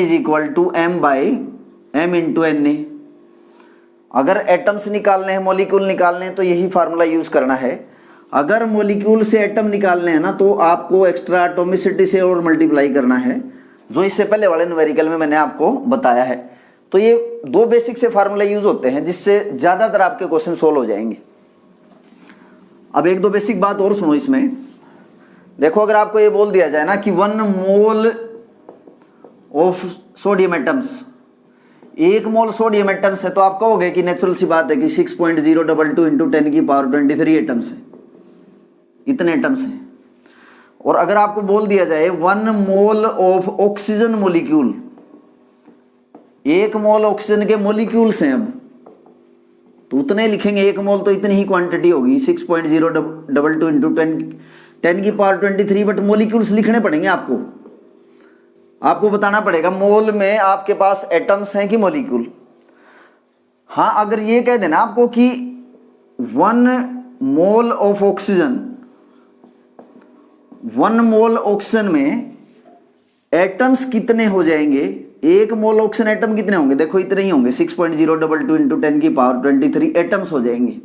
M/M × Na। अगर एटम्स निकालने हैं, मॉलिक्यूल निकालने हैं, तो यही फार्मूला यूज करना है। अगर मॉलिक्यूल से एटम निकालने हैं ना, तो आपको एक्स्ट्रा एटोमिसिटी से और मल्टीप्लाई करना है, जो इससे पहले वाले न्यूमेरिकल में मैंने आपको बताया है। तो ये 2 बेसिक से फार्मूले यूज होते हैं जिससे ज्यादातर आपके क्वेश्चन सोल्व हो जाएंगे। अब 1-2 बेसिक बात और सुनो इसमें। देखो अगर आपको ये बोल दिया जाए ना कि 1 mole of sodium atoms 1 mole sodium atoms है तो आप कहोगे कि नेचुरल सी बात है कि 6.022 इंटू 10 की पावर 23 एटम्स है, इतने एटम्स हैं। और अगर आपको बोल दिया जाए 1 मोल of oxygen molecule, 1 mole oxygen के मोलिक्यूल्स हैं, अब तो उतने लिखेंगे, 1 मोल तो इतनी ही क्वांटिटी होगी 6.022 इंटू 10 की पावर 23, बट मोलिक्यूल्स लिखने पड़ेंगे आपको। आपको बताना पड़ेगा मोल में आपके पास एटम्स हैं कि मॉलिक्यूल। हाँ, अगर ये कह देना आपको कि 1 मोल ऑफ ऑक्सीजन, 1 मोल ऑक्सीजन में एटम्स कितने हो जाएंगे, 1 मोल ऑक्सीजन एटम कितने होंगे, देखो इतने ही होंगे 6.022 इंटू 10 की पावर 23 एटम्स हो जाएंगे।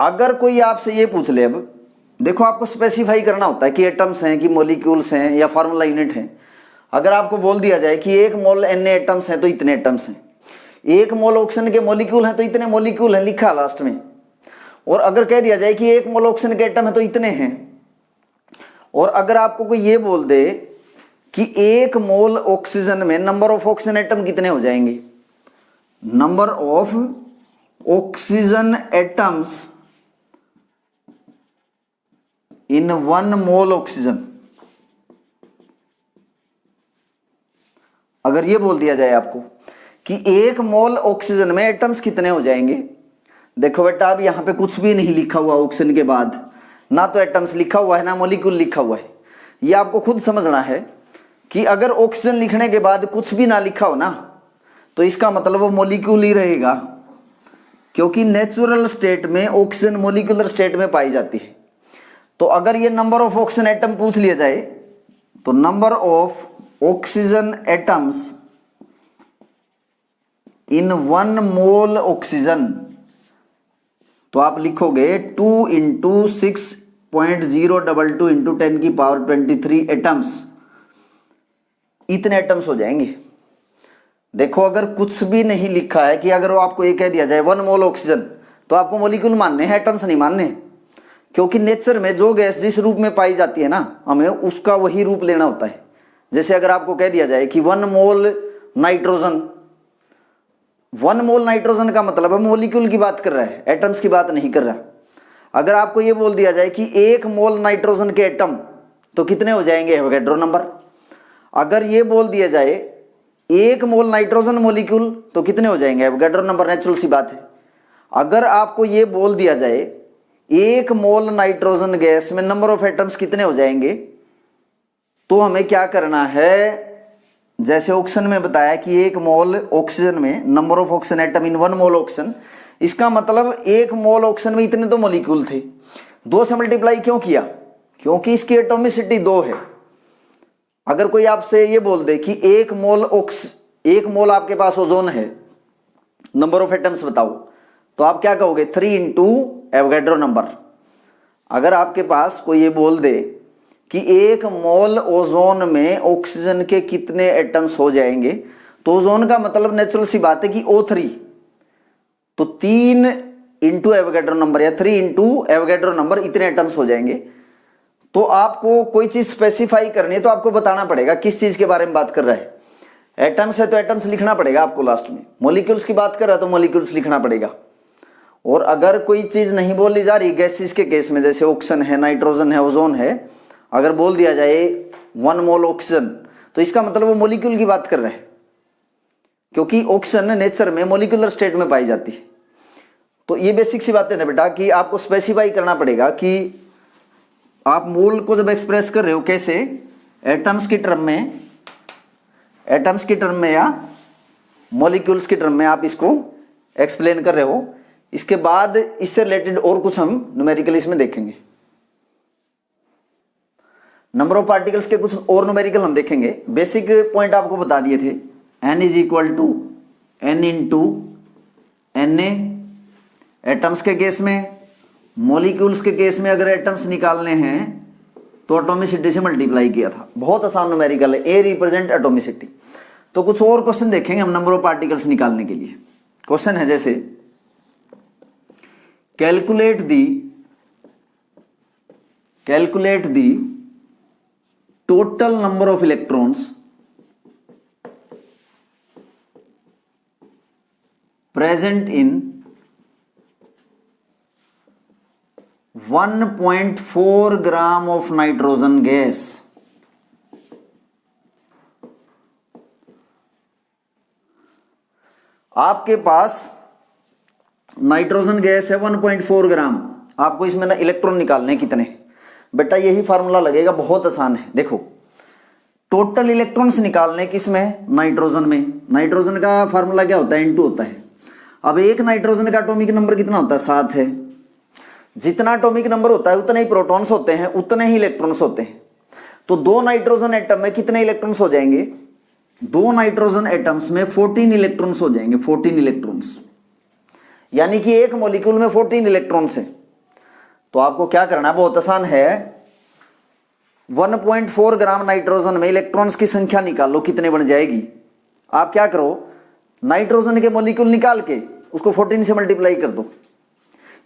अगर कोई आपसे ये पूछ ले, अब देखो आपको स्पेसिफाई करना होता है कि एटम्स हैं कि मॉलिक्यूल्स हैं या फार्मूला यूनिट हैं। अगर आपको बोल दिया जाए कि 1 मोल Na एटम्स हैं तो इतने एटम्स हैं, 1 मोल ऑक्सीजन के मॉलिक्यूल हैं तो इतने मॉलिक्यूल हैं, लिखा लास्ट में। और अगर कह दिया जाए कि 1 मोल ऑक्सीजन के एटम है तो इतने हैं, और अगर आपको कोई ये बोल दे कि 1 मोल ऑक्सीजन में नंबर ऑफ ऑक्सीजन एटम कितने हो जाएंगे, number of oxygen atoms in 1 mole oxygen, अगर ये बोल दिया जाए आपको कि 1 मोल ऑक्सीजन में एटम्स कितने हो जाएंगे, देखो बेटा अब यहां पे कुछ भी नहीं लिखा हुआ ऑक्सीजन के बाद, ना तो एटम्स लिखा हुआ है ना मॉलिक्यूल लिखा हुआ है। ये आपको खुद समझना है कि अगर ऑक्सीजन लिखने के बाद कुछ भी ना लिखा हो ना तो इसका मतलब वो मॉलिक्यूल ही रहेगा, क्योंकि नेचुरल स्टेट में ऑक्सीजन मॉलिक्यूलर स्टेट में पाई जाती है। तो अगर ये नंबर ऑफ ऑक्सीजन एटम पूछ लिया जाए तो number of oxygen atoms in 1 mole oxygen, तो आप लिखोगे 2 इंटू 6.022 इंटू 10 की पावर 23 एटम्स, इतने एटम्स हो जाएंगे। देखो अगर कुछ भी नहीं लिखा है कि अगर वो आपको ये कह दिया जाए 1 मोल ऑक्सीजन, तो आपको मॉलिक्यूल मानने हैं, एटम्स नहीं मानने, क्योंकि नेचर में जो गैस जिस रूप में पाई जाती है ना, हमें उसका वही रूप लेना होता है। जैसे अगर आपको कह दिया जाए कि 1 मोल नाइट्रोजन, 1 मोल नाइट्रोजन का मतलब है मॉलिक्यूल की बात कर रहा है, एटम्स की बात नहीं कर रहा। अगर आपको ये बोल दिया जाए कि 1 मोल नाइट्रोजन के एटम तो कितने हो जाएंगे, एवोगैड्रो नंबर। अगर ये बोल दिया जाए 1 मोल नाइट्रोजन मॉलिक्यूल तो कितने हो जाएंगे, एवोगैड्रो नंबर, नेचुरल सी बात है। अगर आपको ये बोल दिया जाए 1 मोल नाइट्रोजन गैस में नंबर ऑफ एटम्स कितने हो जाएंगे, तो हमें क्या करना है, जैसे ऑक्सीजन में बताया कि 1 मोल ऑक्सीजन में number of oxygen atom in 1 mole oxygen, इसका मतलब 1 मोल ऑक्सीजन में इतने तो मॉलिक्यूल थे। 2 से मल्टीप्लाई क्यों किया, क्योंकि इसकी एटॉमिसिटी 2 है। अगर कोई आपसे ये बोल दे कि 1 मोल आपके पास ओजोन है, नंबर ऑफ एटम्स बताओ, तो आप क्या कहोगे, 3 इंटू एवोगैड्रो नंबर। अगर आपके पास कोई ये बोल दे कि 1 मोल ओजोन में ऑक्सीजन के कितने एटम्स हो जाएंगे, तो ओजोन का मतलब नेचुरल सी बात है कि O3, तो 3 इंटू एवोगैड्रो नंबर या 3 इंटू एवोगैड्रो नंबर, इतने एटम्स हो जाएंगे। तो आपको कोई चीज स्पेसिफाई करनी है तो आपको बताना पड़ेगा किस चीज के बारे में बात कर रहा है। एटम्स है तो एटम्स लिखना पड़ेगा आपको लास्ट में, मॉलिक्यूल्स की बात कर रहा है तो मॉलिक्यूल्स लिखना पड़ेगा। और अगर कोई चीज नहीं बोली जा रही, गैसेस के केस में जैसे ऑक्सीजन है, नाइट्रोजन है, ओजोन है, अगर बोल दिया जाए 1 मोल ऑक्सीजन तो इसका मतलब वो मॉलिक्यूल की बात कर रहे हैं, क्योंकि ऑक्सीजन नेचर में मॉलिक्यूलर स्टेट में पाई जाती है। तो ये बेसिक सी बातें हैं बेटा कि आपको स्पेसिफाई करना पड़ेगा कि आप मोल को जब एक्सप्रेस कर रहे हो कैसे, एटम्स की टर्म में या मॉलिक्यूल्स की टर्म में आप इसको एक्सप्लेन कर रहे हो। इसके बाद इससे रिलेटेड और कुछ हम न्यूमेरिकल इसमें देखेंगे। नंबर ऑफ पार्टिकल्स के कुछ और न्यूमेरिकल हम देखेंगे। बेसिक पॉइंट आपको बता दिए थे, n is equal to n into Na atoms के केस में। मॉलिक्यूल्स के केस में अगर एटम्स निकालने हैं तो एटॉमिसिटी से मल्टीप्लाई किया था। बहुत आसान न्यूमेरिकल है, ए रिप्रेजेंट एटॉमिसिटी। तो कुछ और क्वेश्चन देखेंगे हम नंबर ऑफ पार्टिकल्स निकालने के लिए। क्वेश्चन है जैसे calculate the total number of electrons present in 1.4 gram of nitrogen gas. आपके पास नाइट्रोजन गैस है 1.4 ग्राम, आपको इसमें ना इलेक्ट्रॉन निकालने कितने, बेटा यही फार्मूला लगेगा, बहुत आसान है। देखो टोटल इलेक्ट्रॉन्स निकालने किसमें, नाइट्रोजन में। नाइट्रोजन का फार्मूला क्या होता है, N2 होता है। अब एक नाइट्रोजन का एटॉमिक नंबर कितना होता है, 7 है। जितना एटॉमिक नंबर होता है उतने ही प्रोटॉन्स होते हैं, उतने ही इलेक्ट्रॉन्स होते हैं। तो 2 नाइट्रोजन एटम में कितने इलेक्ट्रॉन्स हो जाएंगे, 2 नाइट्रोजन एटम्स में 14 इलेक्ट्रॉन्स हो जाएंगे, 14 इलेक्ट्रॉन्स, यानी कि एक मॉलिक्यूल में 14 इलेक्ट्रॉन्स है। तो आपको क्या करना है, बहुत आसान है। 1.4 ग्राम नाइट्रोजन में इलेक्ट्रॉन्स की संख्या निकाल लो, कितने बन जाएगी। आप क्या करो, नाइट्रोजन के मॉलिक्यूल निकाल के उसको 14 से मल्टीप्लाई कर दो।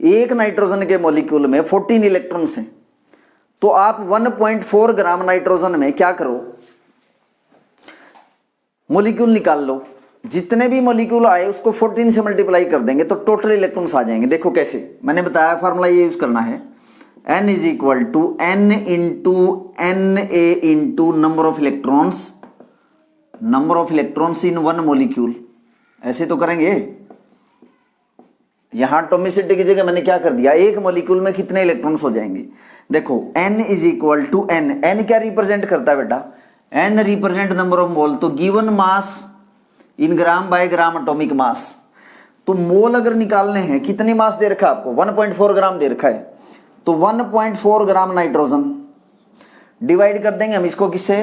एक नाइट्रोजन के मॉलिक्यूल में 14 इलेक्ट्रॉन्स हैं, तो आप 1.4 ग्राम नाइट्रोजन में क्या करो, मॉलिक्यूल निकाल लो। जितने भी मॉलिक्यूल आए उसको 14 से मल्टीप्लाई कर देंगे तो टोटल इलेक्ट्रॉन्स आ जाएंगे। देखो कैसे, मैंने बताया फार्मूला ये यूज करना है, N is equal to N into Na into number of electrons in one molecule. ऐसे तो करेंगे। यहां एटॉमिसिटी की जगह मैंने क्या कर दिया, एक मॉलिक्यूल में कितने इलेक्ट्रॉन्स हो जाएंगे। देखो N is equal to N क्या रिप्रेजेंट करता है बेटा, N represent number of mole. तो given mass in gram by gram atomic mass. तो मोल अगर निकालने हैं, कितनी मास दे रखा है आपको, 1.4 ग्राम दे रखा है। तो 1.4 ग्राम नाइट्रोजन डिवाइड कर देंगे हम इसको किससे,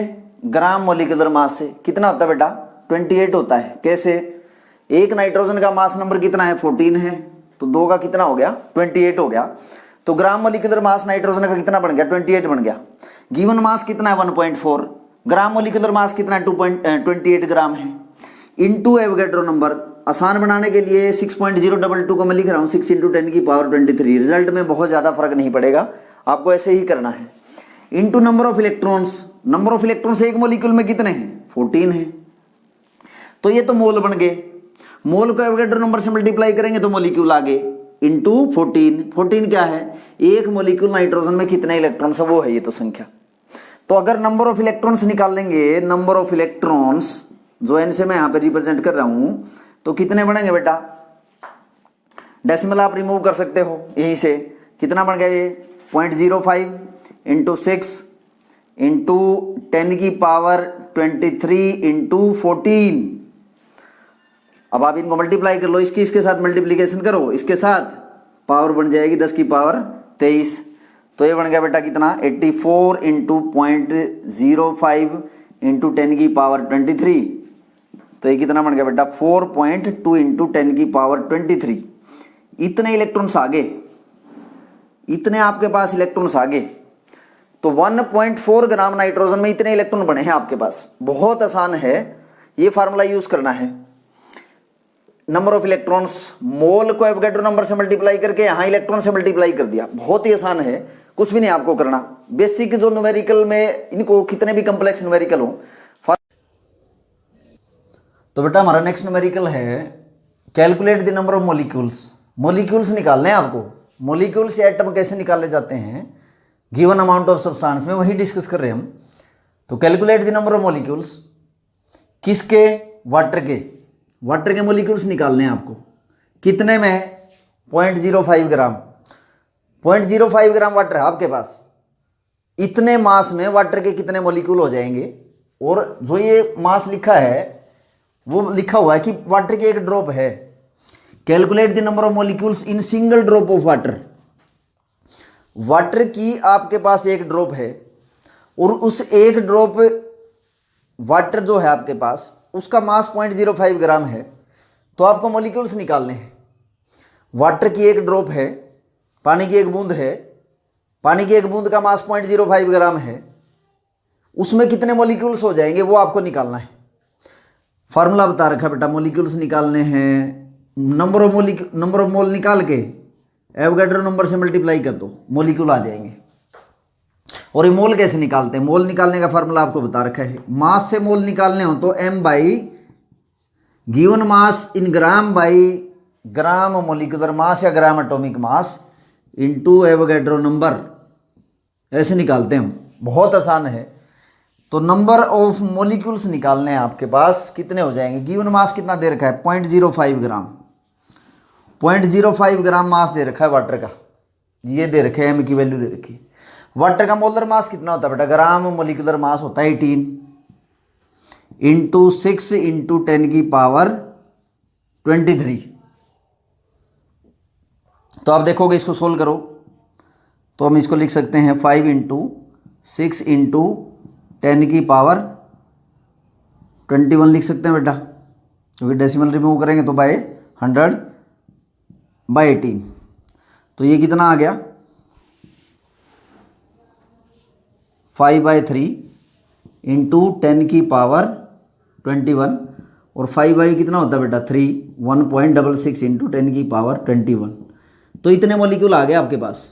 ग्राम मोलिकुलर मास से। कितना होता है बेटा, 28 होता है। कैसे, एक नाइट्रोजन का मास नंबर कितना है, 14 है, तो 2 का कितना हो गया, 28 हो गया। तो ग्राम मोलिकुलर मास नाइट्रोजन का कितना बन गया, 28 बन गया। गिवन मास कितना है, 1.4 ग्राम। मोलिकुलर मास कितना है, 28 ग्राम है। इनटू एवोगैड्रो नंबर, आसान बनाने के लिए 6.022 को मैं लिख रहा हूँ 6 × 10 की पावर 23। रिजल्ट में बहुत ज़्यादा फर्क नहीं पड़ेगा, आपको ऐसे ही करना है। Into number of electrons, number of electrons एक मॉलिक्यूल में कितने हैं, 14 है। तो ये तो मोल बन गए। मोल को एवोगैड्रो नंबर से मल्टीप्लाई करेंगे तो मॉलिक्यूल आ गए, इंटू 14 क्या है, एक मॉलिक्यूल नाइट्रोजन में कितने इलेक्ट्रॉन्स है, वो है ये तो संख्या। तो अगर नंबर ऑफ इलेक्ट्रॉन्स निकाल लेंगे, नंबर ऑफ इलेक्ट्रॉन्स जो N से मैं यहाँ पे रिप्रेजेंट कर रहा हूं, तो कितने बनेंगे बेटा, डेसिमल आप रिमूव कर सकते हो यहीं से। कितना बन गया ये, 0.05 इंटू 6 इंटू 10 की पावर 23 इंटू 14। अब आप इनको मल्टीप्लाई कर लो, इसके साथ मल्टीप्लीकेशन करो, इसके साथ पावर बन जाएगी 10 की पावर 23। तो ये बन गया बेटा कितना, 84 इंटू 0.05 इंटू 10 की पावर 23। तो ये कितना बन गया बेटा, 4.2 इंटू 10 की पावर 23। इतने इलेक्ट्रॉन्स आगे, इतने आपके पास इलेक्ट्रॉन्स आगे। तो 1.4 ग्राम नाइट्रोजन में इतने इलेक्ट्रॉन बने हैं आपके पास। बहुत आसान है, ये फार्मूला यूज करना है। नंबर ऑफ इलेक्ट्रॉन्स, मोल को एवोगैड्रो नंबर से मल्टीप्लाई करके यहाँ इलेक्ट्रॉन से मल्टीप्लाई कर दिया। बहुत ही आसान है, कुछ भी नहीं आपको करना। बेसिक जो न्यूमेरिकल में, इनको कितने भी कम्प्लेक्स न्यूमेरिकल हो। तो बेटा हमारा नेक्स्ट न्यूमेरिकल है calculate the number of molecules. Molecules निकालने हैं आपको। मॉलिक्यूल्स या एटम कैसे निकाले जाते हैं गिवन अमाउंट ऑफ सब्सटेंस में, वही डिस्कस कर रहे हैं हम। तो calculate the number of molecules, किसके, वाटर के मॉलिक्यूल्स निकालने हैं आपको। कितने में, 0.05 ग्राम। 0.05 ग्राम वाटर है आपके पास। इतने मास में वाटर के कितने मॉलिक्यूल हो जाएंगे। और जो ये मास लिखा है वो लिखा हुआ है कि वाटर की एक ड्रॉप है। Calculate the number of molecules in single drop of water. Water की आपके पास एक ड्रॉप है और उस एक ड्रॉप वाटर जो है आपके पास, उसका मास 0.05 ग्राम है। तो आपको मॉलिक्यूल्स निकालने हैं। वाटर की एक ड्रॉप है, पानी की एक बूंद है, पानी की एक बूंद का मास 0.05 ग्राम है, उसमें कितने मॉलिक्यूल्स हो जाएंगे वो आपको निकालना है। फार्मूला बता रखा बेटा, मॉलिक्यूल्स निकालने हैं। नंबर ऑफ मोल निकाल के एवोगैड्रो नंबर से मल्टीप्लाई कर दो, मॉलिक्यूल आ जाएंगे। और ये मोल कैसे निकालते हैं, मोल निकालने का फार्मूला आपको बता रखा है। मास से मोल निकालने हो तो m by given mass in gram by gram molecular mass या gram atomic mass into Avogadro number, ऐसे निकालते हैं हम, बहुत आसान है। तो नंबर ऑफ मोलिक्यूल्स निकालने हैं आपके पास, कितने हो जाएंगे। गिवन मास कितना दे रखा है 0.05 ग्राम, 0.05 ग्राम मास दे रखा है वाटर का, ये दे रखे है, एम की वैल्यू दे रखी है। वाटर का मोलर मास कितना होता है बेटा, ग्राम मोलिकुलर मास होता है 18 इंटू 6 इंटू 10 की पावर 23। तो आप देखोगे इसको सोल्व करो तो हम इसको लिख सकते हैं 5 इंटू 6 इंटू 10 की पावर 21 लिख सकते हैं बेटा, क्योंकि डेसिमल रिमूव करेंगे तो बाय 100/18। तो ये कितना आ गया 5/3 इंटू 10 की पावर 21, और 5 कितना होता है बेटा 3, 1.66 इंटू 10 की पावर 21। तो इतने मॉलिक्यूल आ गए आपके पास।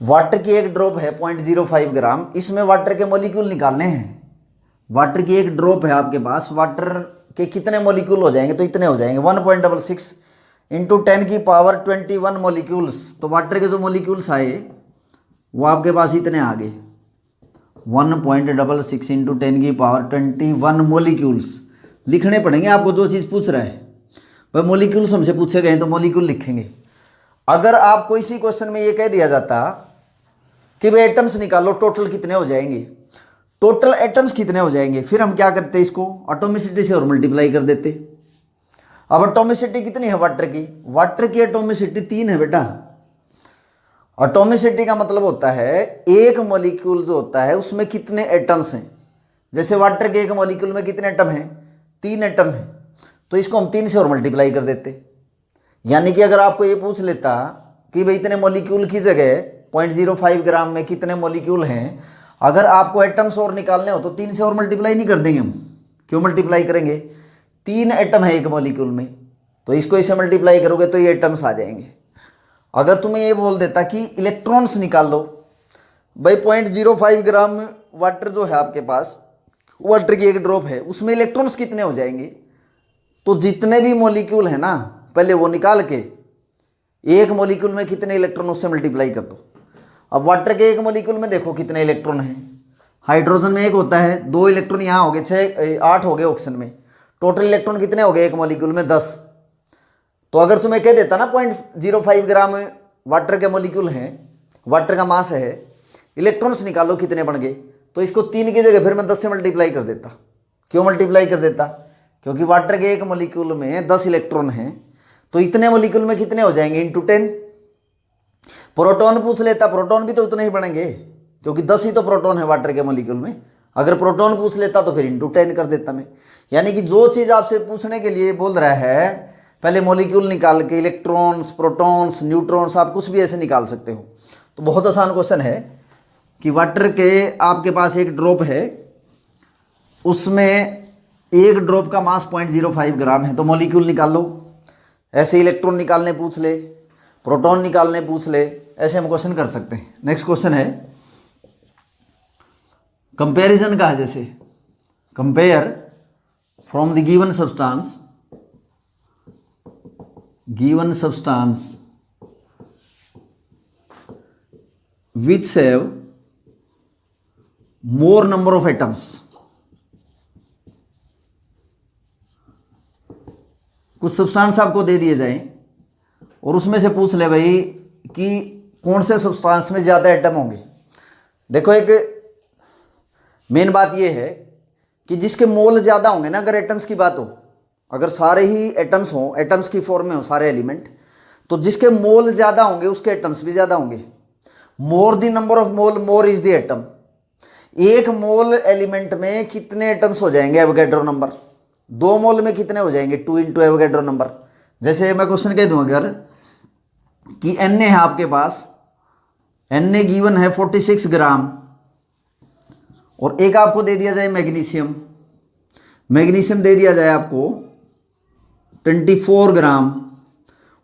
वाटर की एक ड्रॉप है 0.05 ग्राम, इसमें वाटर के मॉलिक्यूल निकालने हैं। वाटर की एक ड्रॉप है आपके पास, वाटर के कितने मॉलिक्यूल हो जाएंगे, तो इतने हो जाएंगे 1.66 इंटू 10 की पावर 21 मॉलिक्यूल्स। तो वाटर के जो मॉलिक्यूल्स आए वो आपके पास इतने आ गए 1.66 इंटू 10 की पावर 21 मॉलिक्यूल्स। लिखने पड़ेंगे आपको जो चीज़ पूछ रहा है, भाई मॉलिक्यूल्स हमसे पूछे गए तो मॉलिक्यूल लिखेंगे। अगर आपको इसी क्वेश्चन में ये कह दिया जाता कि भाई एटम्स निकालो टोटल कितने हो जाएंगे, टोटल एटम्स कितने हो जाएंगे, फिर हम क्या करते इसको एटॉमिसिटी से और मल्टीप्लाई कर देते। अब एटॉमिसिटी कितनी है वाटर की, वाटर की एटॉमिसिटी 3 है बेटा। एटॉमिसिटी का मतलब होता है एक मॉलिक्यूल जो होता है उसमें कितने एटम्स हैं। जैसे वाटर के एक मॉलिक्यूल में कितने एटम हैं, 3 एटम हैं, तो इसको हम 3 से और मल्टीप्लाई कर देते। यानी कि अगर आपको ये पूछ लेता कि भाई इतने मॉलिक्यूल की जगह 0.05 ग्राम में कितने मॉलिक्यूल हैं, अगर आपको एटम्स और निकालने हो तो 3 से और मल्टीप्लाई नहीं कर देंगे हम। क्यों मल्टीप्लाई करेंगे, 3 एटम है एक मॉलिक्यूल में, तो इसको इसे मल्टीप्लाई करोगे तो ये एटम्स आ जाएंगे। अगर तुम्हें ये बोल देता कि इलेक्ट्रॉन्स निकाल लो, भाई 0.05 ग्राम वाटर जो है आपके पास, वाटर की एक ड्रॉप है, उसमें इलेक्ट्रॉन्स कितने हो जाएंगे, तो जितने भी मॉलिक्यूल है ना पहले वो निकाल के एक मॉलिक्यूल में कितने इलेक्ट्रॉन उससे मल्टीप्लाई कर दो। अब वाटर के एक मॉलिक्यूल में देखो कितने इलेक्ट्रॉन हैं, हाइड्रोजन में एक होता है, 2 इलेक्ट्रॉन यहाँ हो गए, 8 हो गए ऑक्सीजन में, टोटल इलेक्ट्रॉन कितने हो गए एक मॉलिक्यूल में 10। तो अगर तुम्हें कह देता ना 0.05 ग्राम वाटर के मॉलिक्यूल हैं, वाटर का मास है, इलेक्ट्रॉन्स निकालो कितने बन गए, तो इसको 3 की जगह फिर मैं 10 से मल्टीप्लाई कर देता। क्यों मल्टीप्लाई कर देता, क्योंकि वाटर के एक मॉलिक्यूल में 10 इलेक्ट्रॉन हैं, तो इतने मॉलिक्यूल में कितने हो जाएंगे इंटू 10। प्रोटॉन पूछ लेता, प्रोटॉन भी तो उतने ही बनेंगे, क्योंकि 10 ही तो प्रोटॉन है वाटर के मॉलिक्यूल में। अगर प्रोटॉन पूछ लेता तो फिर इंटू 10 कर देता मैं। यानी कि जो चीज़ आपसे पूछने के लिए बोल रहा है पहले मॉलिक्यूल निकाल के इलेक्ट्रॉन्स, प्रोटॉन्स, न्यूट्रॉन्स, आप कुछ भी ऐसे निकाल सकते हो। तो बहुत आसान क्वेश्चन है कि वाटर के आपके पास एक ड्रॉप है, उसमें एक ड्रॉप का मास 0.05 ग्राम है, तो मॉलिक्यूल निकाल लो। ऐसे इलेक्ट्रॉन निकालने पूछ ले, प्रोटॉन निकालने पूछ ले, ऐसे हम क्वेश्चन कर सकते हैं। नेक्स्ट क्वेश्चन है कंपैरिजन का है, जैसे compare from the given substance which have more number of atoms। कुछ सब्सटेंस आपको दे दिए जाएं और उसमें से पूछ ले भाई कि कौन से सब्सटेंस में ज़्यादा एटम होंगे। देखो एक मेन बात ये है कि जिसके मोल ज़्यादा होंगे ना, अगर एटम्स की बात हो, अगर सारे ही एटम्स हों, एटम्स की फॉर्म में हो सारे एलिमेंट, तो जिसके मोल ज़्यादा होंगे उसके एटम्स भी ज़्यादा होंगे। More the number of mole more is the atom. एक मोल एलिमेंट में कितने एटम्स हो जाएंगे एवोगैड्रो नंबर, 2 मोल में कितने हो जाएंगे 2 इंटू एवोगैड्रो नंबर। जैसे मैं क्वेश्चन कह दूं अगर कि Na है आपके पास, Na गिवन है 46 ग्राम, और एक आपको दे दिया जाए मैग्नीशियम, मैग्नीशियम दे दिया जाए आपको 24 ग्राम,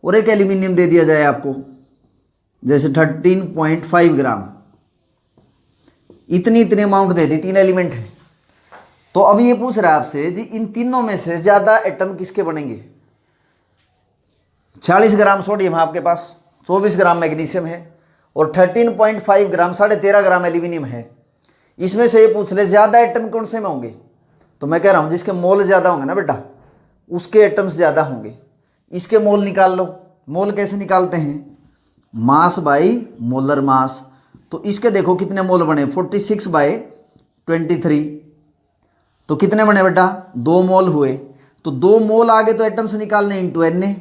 और एक एल्यूमिनियम दे दिया जाए आपको जैसे 13.5 ग्राम, इतनी अमाउंट दे दी, 3 एलिमेंट है। तो अभी ये पूछ रहा है आपसे जी इन तीनों में से ज़्यादा एटम किसके बनेंगे। 40 ग्राम सोडियम है आपके पास, 24 ग्राम मैग्नीशियम है और 13.5 ग्राम 13.5 ग्राम एल्यूमिनियम है। इसमें से ये पूछ ले ज़्यादा एटम कौन से में होंगे, तो मैं कह रहा हूँ जिसके मोल ज़्यादा होंगे ना बेटा उसके एटम्स ज़्यादा होंगे। इसके मोल निकाल लो। मोल कैसे निकालते हैं, मास बाई मोलर मास। तो इसके देखो कितने मोल बने 46/23, तो कितने बने बेटा 2 मोल हुए। तो 2 मोल आगे तो एटम्स निकालने इंटू Na,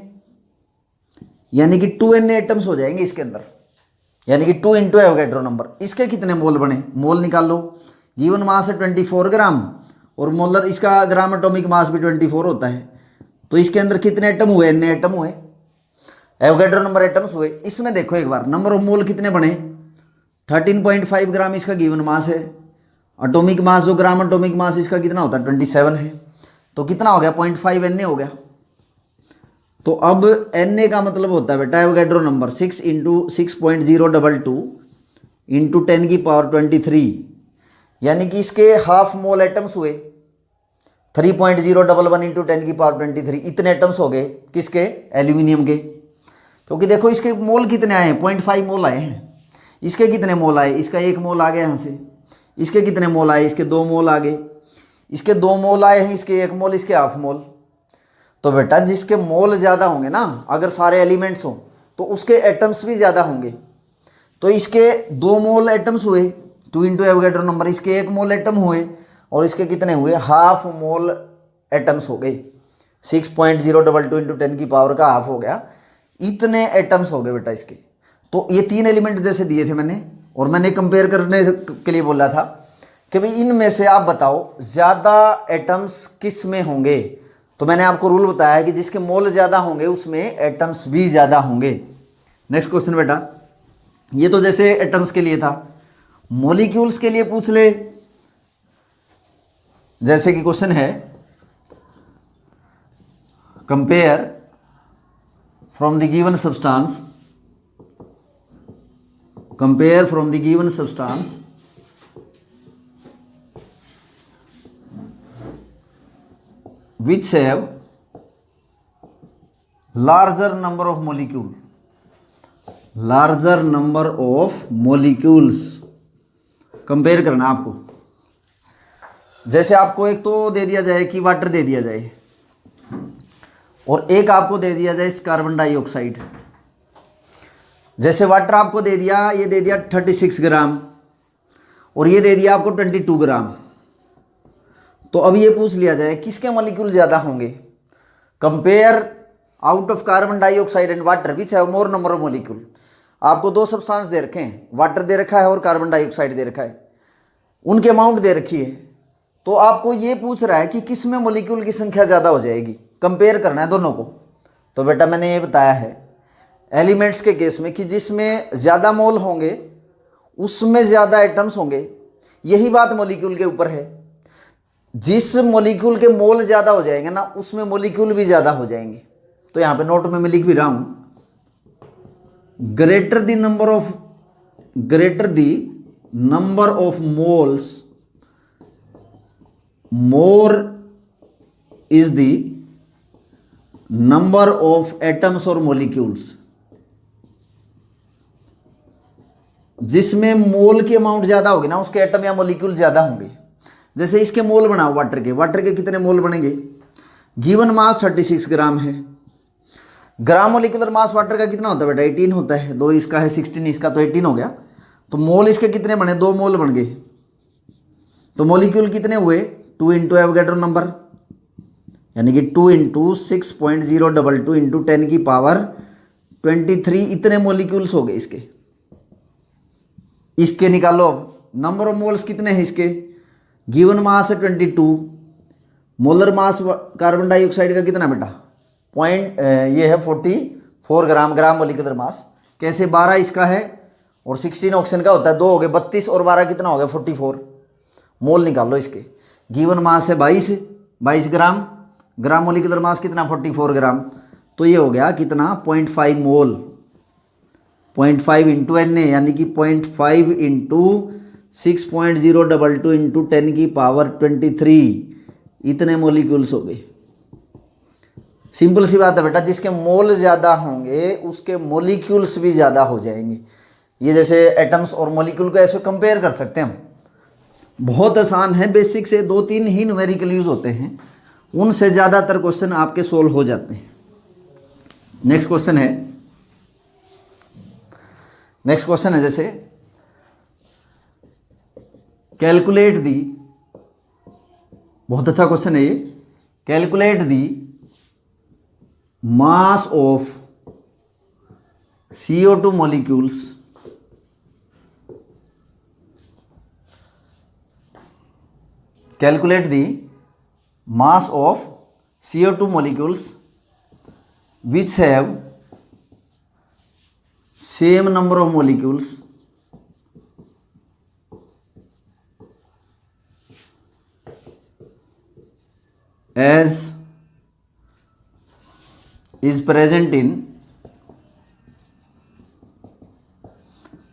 यानी कि 2Na एटम्स हो जाएंगे इसके अंदर, यानी कि 2 इंटू एवोगैड्रो नंबर। इसके कितने मोल बने, मोल निकाल लो। गिवन मास है 24 ग्राम और मोलर इसका ग्राम एटॉमिक मास भी 24 होता है। तो इसके अंदर कितने एटम हुए, Na एटम हुए, एवोगैड्रो नंबर एटम्स हुए। इसमें देखो एक बार नंबर ऑफ मोल कितने बने, 13.5 ग्राम इसका गिवन मास है। एटॉमिक मास जो ग्राम एटॉमिक मास इसका कितना होता है 27 है। तो कितना हो गया 0.5 Na हो गया। तो अब Na का मतलब होता है बेटा एवोगैड्रो नंबर 6 इंटू 6.022 इंटू 10⁻23, यानी कि इसके हाफ मोल एटम्स हुए 3.011 इंटू 10⁻23, इतने एटम्स हो गए किसके, एल्यूमिनियम के। क्योंकि देखो इसके मोल कितने आए हैं 0.5 मोल आए हैं। इसके कितने मोल आए, इसका 1 मोल आ गया यहाँ से। इसके कितने मोल आए, इसके 2 मोल आ गए। इसके 2 मोल आए हैं, इसके 1 मोल, इसके हाफ मोल। तो बेटा जिसके मोल ज़्यादा होंगे ना, अगर सारे एलिमेंट्स हों तो उसके एटम्स भी ज़्यादा होंगे। तो इसके 2 मोल एटम्स हुए 2 इंटू एवोगैड्रो नंबर, इसके 1 मोल एटम हुए और इसके कितने हुए हाफ मोल एटम्स हो गए। 6.022 इंटू 10 की पावर का हाफ हो गया, इतने एटम्स हो गए बेटा इसके। तो ये 3 एलिमेंट जैसे दिए थे मैंने, और मैंने कंपेयर करने के लिए बोला था कि भाई इनमें से आप बताओ ज़्यादा एटम्स किस में होंगे। तो मैंने आपको रूल बताया है कि जिसके मोल ज़्यादा होंगे उसमें एटम्स भी ज़्यादा होंगे। नेक्स्ट क्वेश्चन बेटा, ये तो जैसे एटम्स के लिए था। मॉलिक्यूल्स के लिए पूछ ले, जैसे कि क्वेश्चन है compare from the given substance, compare from the given substance which have larger number of molecule, larger number of molecules। Compare करना आपको। जैसे आपको एक तो दे दिया जाए कि वाटर दे दिया जाए और एक आपको दे दिया जाए कार्बन डाइऑक्साइड। जैसे वाटर आपको दे दिया, ये दे दिया 36 ग्राम और ये दे दिया आपको 22 ग्राम। तो अब ये पूछ लिया जाए किसके मॉलिक्यूल ज़्यादा होंगे। Compare out of carbon dioxide and water which have more number of molecule. आपको 2 सब्सटेंस दे रखे हैं, वाटर दे रखा है और कार्बन डाइऑक्साइड दे रखा है, उनके अमाउंट दे रखी है। तो आपको ये पूछ रहा है कि किस में मॉलिक्यूल की संख्या ज़्यादा हो जाएगी, कंपेयर करना है दोनों को। तो बेटा मैंने ये बताया है एलिमेंट्स के केस में कि जिसमें ज़्यादा मोल होंगे उसमें ज़्यादा एटम्स होंगे। यही बात मॉलिक्यूल के ऊपर है। जिस मॉलिक्यूल के मोल ज़्यादा हो जाएंगे ना उसमें मॉलिक्यूल भी ज़्यादा हो जाएंगे। तो यहाँ पे नोट में मैं लिख भी रहा हूँ, greater the number of moles more is the number of atoms और मॉलिक्यूल्स। जिसमें मोल की अमाउंट ज़्यादा होगी ना उसके एटम या मॉलिक्यूल ज़्यादा होंगे। जैसे इसके मोल बनाओ वाटर के कितने मोल बनेंगे, गिवन मास 36 ग्राम है। ग्राम मोलिकुलर मास वाटर का कितना होता है बेटा 18 होता है, 2 इसका है 16 इसका, तो 18 हो गया। तो मोल इसके कितने बने, 2 मोल बन गए। तो मॉलिक्यूल कितने हुए 2 इंटू एवोगैड्रो नंबर, यानी कि 2 इंटू 6.022 इंटू 10 की पावर 23, इतने मॉलिक्यूल्स हो गए इसके। इसके निकालो अब नंबर ऑफ मोल्स कितने हैं इसके, गिवन मास है 22, मोलर मास कार्बन डाइऑक्साइड का कितना बेटा ये है 44 ग्राम, ग्राम मोलिकुलर मास। कैसे 12 इसका है और 16 ऑक्सीजन का होता है, 2 हो गए 32 और 12 कितना हो गया 44। मोल निकाल लो इसके। गिवन मास है 22 ग्राम, ग्राम मोलिकुलर मास कितना 44 ग्राम। तो ये हो गया कितना 0.5 मोल, 0.5 इंटू Na, यानी कि 0.5 इंटू 6.022 इंटू 10 की पावर 23, इतने मोलिक्यूल्स हो गए। सिंपल सी बात है बेटा, जिसके मोल ज़्यादा होंगे उसके मोलिक्यूल्स भी ज़्यादा हो जाएंगे। ये जैसे एटम्स और मोलिक्यूल को ऐसे कंपेयर कर सकते हैं हम। बहुत आसान है, बेसिक से 2-3 ही न्यूमेरिकल यूज होते हैं, उनसे ज़्यादातर क्वेश्चन आपके सोल्व हो जाते हैं। नेक्स्ट क्वेश्चन है जैसे कैलकुलेट दी, बहुत अच्छा क्वेश्चन है ये, calculate the mass of CO2 molecules calculate the mass of CO2 molecules which have same number of molecules as is present in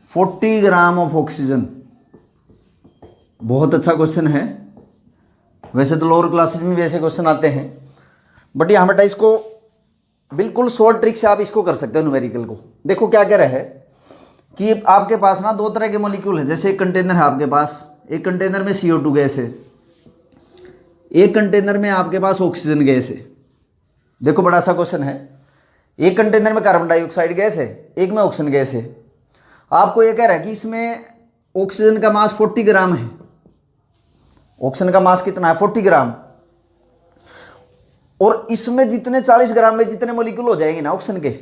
40 gram of oxygen. बहुत अच्छा क्वेश्चन है, वैसे तो लोअर क्लासेस में भी ऐसे क्वेश्चन आते हैं, बट यहाँ बेटा इसको बिल्कुल शॉर्ट ट्रिक से आप इसको कर सकते हो न्यूमेरिकल को। देखो क्या कह रहा है कि आपके पास ना 2 तरह के मॉलिक्यूल हैं। जैसे एक कंटेनर है आपके पास, एक कंटेनर में CO2 गैस है, एक कंटेनर में आपके पास ऑक्सीजन गैस है। देखो बड़ा अच्छा क्वेश्चन है, एक कंटेनर में कार्बन डाइऑक्साइड गैस है, एक में ऑक्सीजन गैस है। आपको ये कह रहा है कि इसमें ऑक्सीजन का मास 40 ग्राम है, ऑक्सीजन का मास कितना है 40 ग्राम, और इसमें जितने 40 ग्राम में जितने मॉलिक्यूल हो जाएंगे ना ऑक्सीजन के,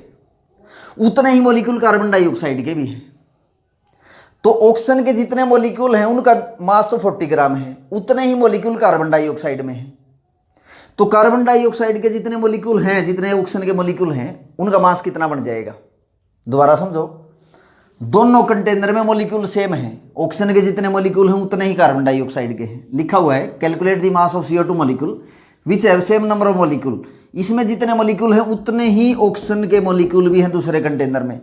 उतने ही मॉलिक्यूल कार्बन डाइऑक्साइड के भी हैं। तो ऑक्सीजन के जितने मॉलिक्यूल हैं उनका मास तो 40 ग्राम है, उतने ही मॉलिक्यूल कार्बन डाइऑक्साइड में है। तो कार्बन डाइऑक्साइड के जितने मॉलिक्यूल हैं, जितने ऑक्सीजन के मॉलिक्यूल हैं, उनका मास कितना बन जाएगा। दोबारा समझो, दोनों कंटेनर में मॉलिक्यूल सेम है, ऑक्सीजन के जितने मॉलिक्यूल हैं उतने ही कार्बन डाइऑक्साइड के हैं। लिखा हुआ है calculate the mass of CO2 molecule which have same number of molecule. इसमें जितने मॉलिक्यूल हैं उतने ही ऑक्सीजन के मॉलिक्यूल भी हैं दूसरे कंटेनर में।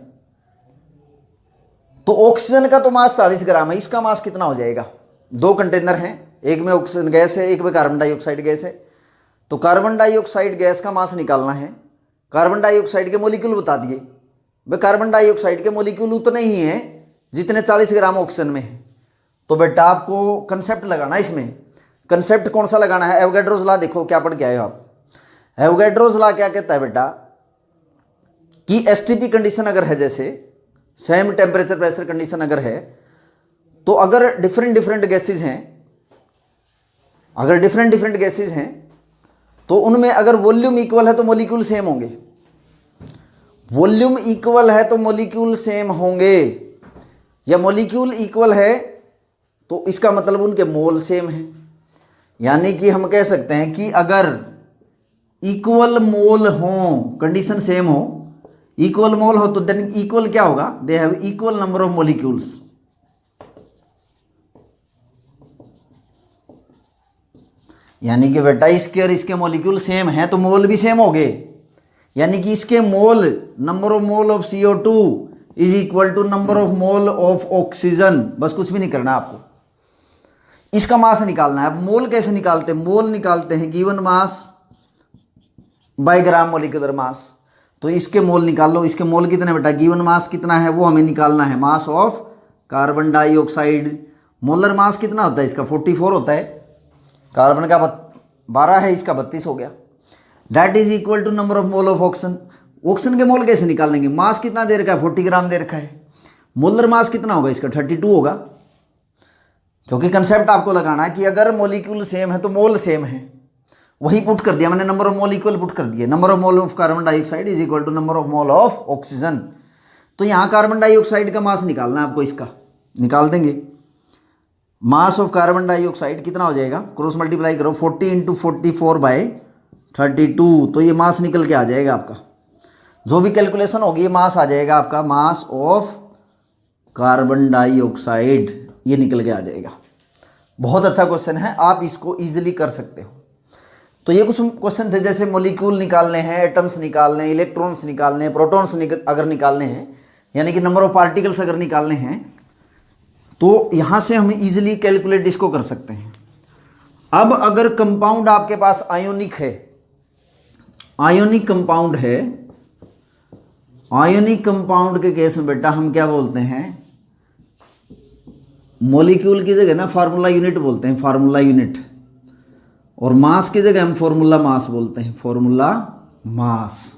तो ऑक्सीजन का तो मास 40 ग्राम है, इसका मास कितना हो जाएगा। 2 कंटेनर हैं, एक में ऑक्सीजन गैस है, एक में कार्बन डाइऑक्साइड गैस है। तो कार्बन डाइऑक्साइड गैस का मास निकालना है, कार्बन डाइऑक्साइड के मॉलिक्यूल बता दिए, भाई कार्बन डाइऑक्साइड के मॉलिक्यूल उतने ही हैं जितने 40 ग्राम ऑक्सीजन में है। तो बेटा आपको कंसेप्ट लगाना, इसमें कंसेप्ट कौन सा लगाना है, एवोगैड्रोस लॉ। देखो क्या पढ़ के आए हो आप। एवोगैड्रोस लॉ क्या कहता है बेटा कि STP कंडीशन अगर है, जैसे सेम टेम्परेचर प्रेशर कंडीशन अगर है, तो अगर डिफरेंट गैसेज हैं, अगर डिफरेंट गैसेज हैं तो उनमें अगर वॉल्यूम इक्वल है तो मॉलिक्यूल सेम होंगे, वॉल्यूम इक्वल है तो मॉलिक्यूल सेम होंगे, या मॉलिक्यूल इक्वल है तो इसका मतलब उनके मोल सेम है। यानी कि हम कह सकते हैं कि अगर इक्वल मोल हो, कंडीशन सेम हो, इक्वल मोल हो, तो देन इक्वल क्या होगा, they have equal number of molecules. यानी कि बेटा इसके और इसके मॉलिक्यूल सेम हैं तो मोल भी सेम हो गए। यानी कि इसके mole, number of mole of CO2 is equal to number of mole of oxygen. बस कुछ भी नहीं करना आपको, इसका मास निकालना है। अब मोल कैसे निकालते हैं, मोल निकालते हैं given mass bye gram molecular मास। तो इसके मोल निकाल लो, इसके मोल कितने बेटा, गिवन मास कितना है वो हमें निकालना है, mass of carbon dioxide. Molar mass कितना होता है इसका 44 होता है, कार्बन का 12 है, इसका 32 हो गया। That is equal to number of mole of oxygen. Oxygen के मोल कैसे निकालेंगे, मास कितना दे रखा है 40 ग्राम दे रखा है, मोलर मास कितना होगा इसका 32 होगा। क्योंकि कंसेप्ट आपको लगाना है कि अगर मॉलिक्यूल सेम है तो मोल सेम है, वही पुट कर दिया मैंने, number of mole equal put कर दिया। Number of mole of carbon dioxide is equal to number of mole of oxygen. तो यहाँ कार्बन डाइऑक्साइड का मास निकालना है आपको, इसका निकाल देंगे। मास ऑफ कार्बन डाइऑक्साइड कितना हो जाएगा, क्रॉस मल्टीप्लाई करो 40 इंटू 44/32, तो ये मास निकल के आ जाएगा आपका। जो भी कैलकुलेशन होगी ये मास आ जाएगा आपका, मास ऑफ कार्बन डाइऑक्साइड, ये निकल के आ जाएगा। बहुत अच्छा क्वेश्चन है, आप इसको इजीली कर सकते हो। तो ये कुछ क्वेश्चन थे, जैसे मॉलिक्यूल निकालने हैं, एटम्स निकालने हैं, इलेक्ट्रॉन्स निकालने हैं, प्रोटॉन्स अगर निकालने हैं, यानी कि नंबर ऑफ पार्टिकल्स अगर निकालने हैं, तो यहाँ से हम इजीली कैलकुलेट इसको कर सकते हैं। अब अगर कंपाउंड आपके पास आयोनिक है, आयोनिक कंपाउंड है, आयोनिक कंपाउंड के केस में बेटा हम क्या बोलते हैं, मॉलिक्यूल की जगह ना फार्मूला यूनिट बोलते हैं, फार्मूला यूनिट, और मास की जगह हम फॉर्मूला मास बोलते हैं, फॉर्मूला मास।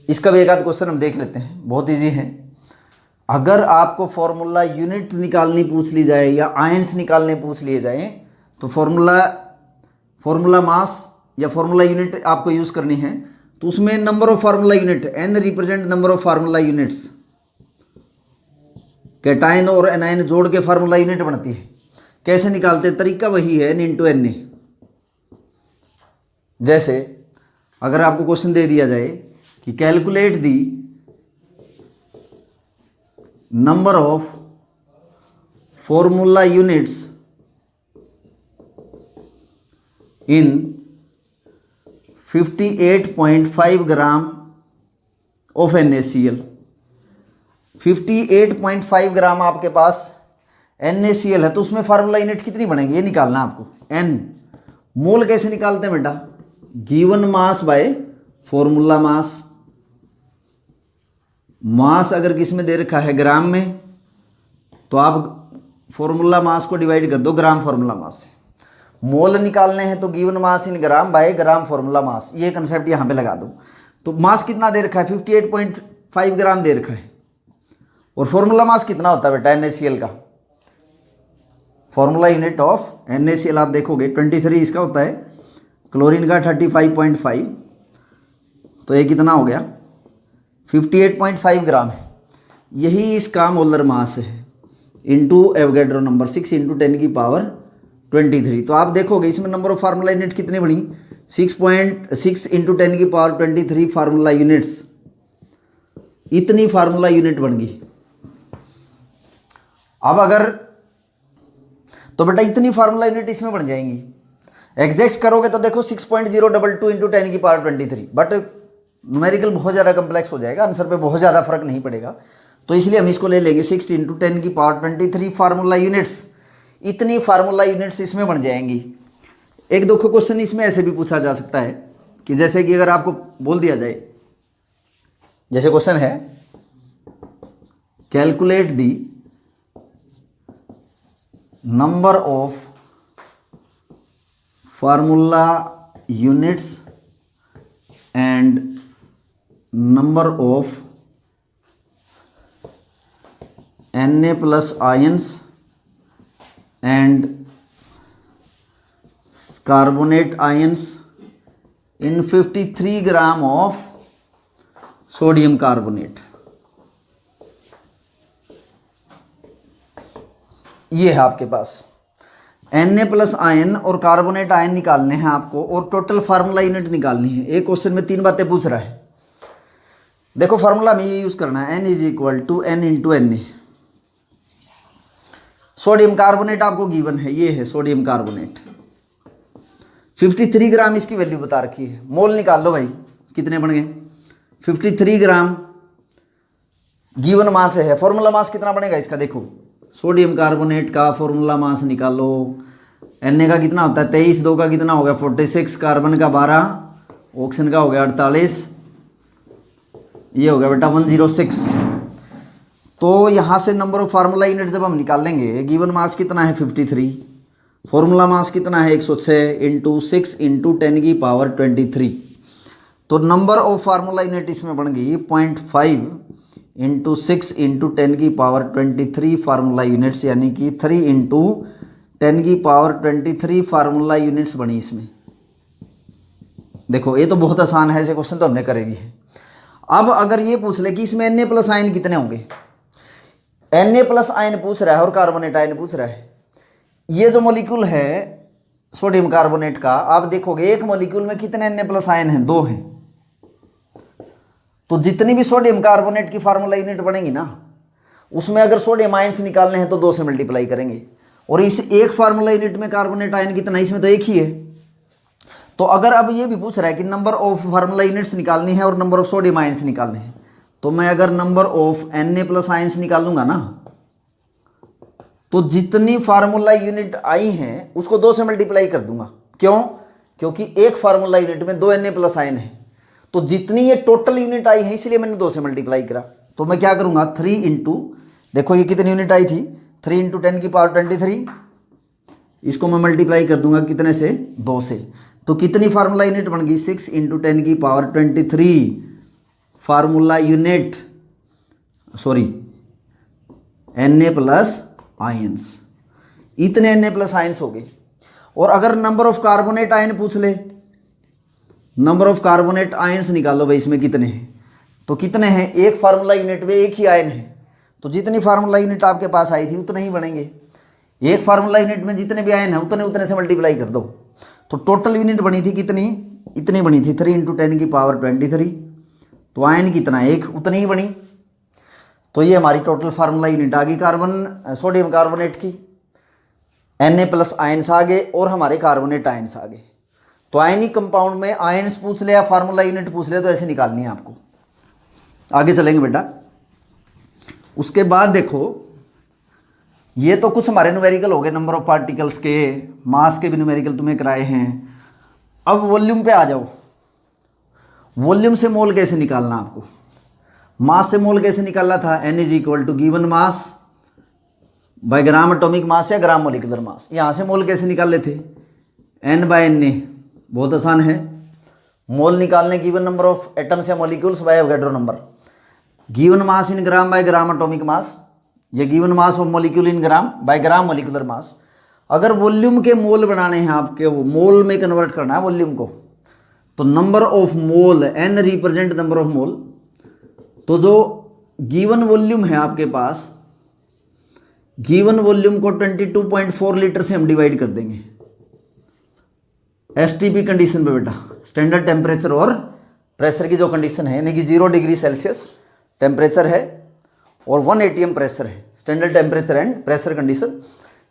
इसका भी एक आध क्वेश्चन हम देख लेते हैं, बहुत इजी है। अगर आपको फॉर्मूला यूनिट निकालनी पूछ ली जाए या आयंस निकालने पूछ लिए जाए तो फॉर्मूला मास या फॉर्मूला यूनिट आपको यूज करनी है। तो उसमें number of formula unit, N represent number of formula units, cation और एनायन जोड़ के फार्मूला यूनिट बनती है। कैसे निकालते हैं, तरीका वही है, n × Na। जैसे अगर आपको क्वेश्चन दे दिया जाए कि calculate the number of formula units in 58.5 gram of NaCl। 58.5 ग्राम आपके पास NaCl है, तो उसमें फार्मूला यूनिट कितनी बनेगी ये निकालना आपको। n मोल कैसे निकालते हैं बेटा, given mass by formula mass. Mass अगर किस में दे रखा है ग्राम में, तो आप फॉर्मूला मास को डिवाइड कर दो ग्राम फॉर्मूला मास से। मोल निकालने हैं तो given mass in gram by gram formula mass, ये कंसेप्ट यहाँ पे लगा दो। तो मास कितना दे रखा है, 58.5 ग्राम दे रखा है, और फॉर्मूला मास कितना होता है बेटा NaCl का, फॉर्मूला यूनिट ऑफ NaCl आप देखोगे 23 इसका होता है, क्लोरीन का 35.5, तो ये कितना हो गया 58.5 ग्राम है। यही इसका मोलर मास है, इंटू एवोगैड्रो नंबर 6 × 10⁻23। तो आप देखोगे इसमें नंबर ऑफ फार्मूला यूनिट कितनी बनी, 6 × 10⁻23 फार्मूला यूनिट्स, इतनी फार्मूला यूनिट बन गई। अब अगर तो बेटा इतनी फार्मूला यूनिट इसमें बन जाएंगी। एग्जैक्ट करोगे तो देखो 6.022 × 10⁻23, बट न्यूमेरिकल बहुत ज़्यादा कम्प्लेक्स हो जाएगा, आंसर पे बहुत ज़्यादा फर्क नहीं पड़ेगा। तो इसलिए हम इसको ले लेंगे 6 × 10⁻23 फार्मूला यूनिट्स, इतनी फार्मूला यूनिट्स इसमें बन जाएंगी। एक दो क्वेश्चन इसमें ऐसे भी पूछा जा सकता है कि जैसे कि अगर आपको बोल दिया जाए, जैसे क्वेश्चन है calculate the number of formula units and number of Na+ ions and carbonate ions in 53 gram of sodium carbonate. ये है आपके पास Na+ आयन और कार्बोनेट आयन निकालने हैं आपको, और टोटल फार्मूला यूनिट निकालनी है। एक क्वेश्चन में 3 बातें पूछ रहा है। देखो फार्मूला में ये यूज करना है, n = n × Na। Sodium carbonate आपको गिवन है, ये है सोडियम कार्बोनेट, 53 ग्राम इसकी वैल्यू बता रखी है। मोल निकाल लो भाई, कितने बन गए 53 ग्राम, गिवन मास है। फॉर्मूला मास कितना बनेगा इसका, देखो सोडियम कार्बोनेट का फॉर्मूला मास निकालो। Na का कितना होता है 23, 2 का कितना हो गया 46, कार्बन का 12, ऑक्सीजन का हो गया 48, ये हो गया बेटा 106। तो यहाँ से नंबर ऑफ फार्मूला यूनिट जब हम निकाल लेंगे, गिवन मास कितना है 53, फॉर्मूला मास कितना है 106 × 6 × 10⁻23। तो नंबर ऑफ फार्मूला यूनिट इसमें बन गई 0.5 × 6 × 10⁻23 फार्मूला यूनिट्स, यानी कि 3 × 10⁻23 फार्मूला यूनिट्स बनी इसमें। देखो ये तो बहुत आसान है, ऐसे क्वेश्चन तो हमने करे भी है। अब अगर ये पूछ ले कि इसमें Na+ आयन कितने होंगे, Na+ आयन पूछ रहा है और कार्बोनेट आयन पूछ रहा है। ये जो मॉलिक्यूल है सोडियम कार्बोनेट का, आप देखोगे एक मॉलिक्यूल में कितने Na+ आयन हैं, 2 हैं। तो जितनी भी सोडियम कार्बोनेट की फार्मूला यूनिट बनेगी ना, उसमें अगर सोडियम आयन्स निकालने हैं तो 2 से मल्टीप्लाई करेंगे। और इस एक फार्मूला यूनिट में कार्बोनेट आयन कितना, इसमें तो एक ही है। तो अगर अब ये भी पूछ रहा है कि नंबर ऑफ फार्मूला यूनिट्स निकालनी है और नंबर ऑफ सोडियम आयन्स निकालने हैं, तो मैं अगर नंबर ऑफ Na+ आयन्स निकालूंगा ना, तो जितनी फार्मूला यूनिट आई हैं उसको 2 से मल्टीप्लाई कर दूंगा। क्यों, क्योंकि एक फार्मूला यूनिट में 2 Na+ आयन है, तो जितनी ये टोटल यूनिट आई है इसलिए मैंने 2 से मल्टीप्लाई करा। तो मैं क्या करूँगा 3 इंटू, देखो ये कितनी यूनिट आई थी 3 इंटू 10⁻23, इसको मैं मल्टीप्लाई कर दूंगा कितने से 2 से। तो कितनी फार्मूला यूनिट बन गई 6 into 10⁻23 formula unit, sorry Na+ ions, इतने Na+ आयंस हो गए। और अगर नंबर ऑफ कार्बोनेट आयन पूछ ले, नंबर ऑफ कार्बोनेट आयंस निकालो भाई इसमें कितने हैं, तो कितने हैं, एक फार्मूला यूनिट में एक ही आयन है, तो जितनी फार्मूला यूनिट आपके पास आई थी उतने ही बनेंगे। एक फार्मूला यूनिट में जितने भी आयन है उतने उतने से मल्टीप्लाई कर दो। तो टोटल यूनिट बनी थी कितनी, इतनी बनी थी 3 इंटू 10⁻23, तो आयन कितना एक, उतनी ही बनी। तो ये हमारी टोटल फार्मूला यूनिट आ गई सोडियम कार्बोनेट की। Na+ आयंस आ गए और हमारे कार्बोनेट आयंस आ गए। तो आयनिक कंपाउंड में आयंस पूछ लिया, फार्मूला यूनिट पूछ लिया, तो ऐसे निकालनी है आपको। आगे चलेंगे बेटा। उसके बाद देखो ये तो कुछ हमारे न्यूमेरिकल हो गए, नंबर ऑफ पार्टिकल्स के, मास के भी न्यूमेरिकल तुम्हें कराए हैं। अब वॉल्यूम पे आ जाओ। वॉल्यूम से मोल कैसे निकालना आपको, मास से मोल कैसे निकालना था, N = given mass bye gram atomic mass या ग्राम मोलिकुलर मास। यहाँ से मोल कैसे निकाल लेते, N/Na, बहुत आसान है। मोल निकालने गिवन नंबर ऑफ एटम्स या molecules by Avogadro number, given mass in gram by gram atomic mass, या given mass of molecule in gram by gram molecular mass. अगर वॉल्यूम के मोल बनाने हैं आपके, वो मोल में कन्वर्ट करना है वॉल्यूम को, तो number of mole, N represent number of mole. तो जो गिवन वॉल्यूम है आपके पास, गिवन वॉल्यूम को 22.4 लीटर से हम डिवाइड कर देंगे STP कंडीशन पे बेटा, स्टैंडर्ड टेम्परेचर और प्रेशर की जो कंडीशन है, यानी कि 0 डिग्री सेल्सियस टेम्परेचर है और 1 atm प्रेशर है, standard temperature and pressure condition.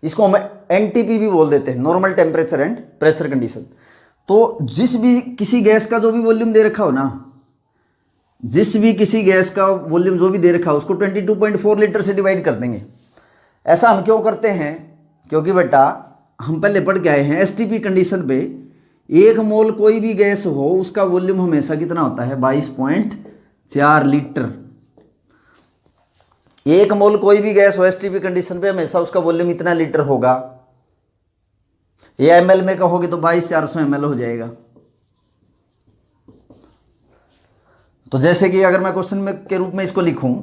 इसको हम NTP भी बोल देते हैं, normal temperature and pressure condition. तो जिस भी किसी गैस का जो भी वॉल्यूम दे रखा हो ना, जिस भी किसी गैस का वॉल्यूम जो भी दे रखा हो उसको 22.4 लीटर से डिवाइड कर देंगे। ऐसा हम क्यों करते हैं, क्योंकि बेटा हम पहले पढ़ के आए हैं STP कंडीशन पे, एक मोल कोई भी गैस हो उसका वॉल्यूम हमेशा कितना होता है 22.4 लीटर। एक मोल कोई भी गैस हो STP कंडीशन पे हमेशा उसका वॉल्यूम इतना लीटर होगा। ये ml में कहोगे तो 22,400 ml हो जाएगा। तो जैसे कि अगर मैं क्वेश्चन में के रूप में इसको लिखूं,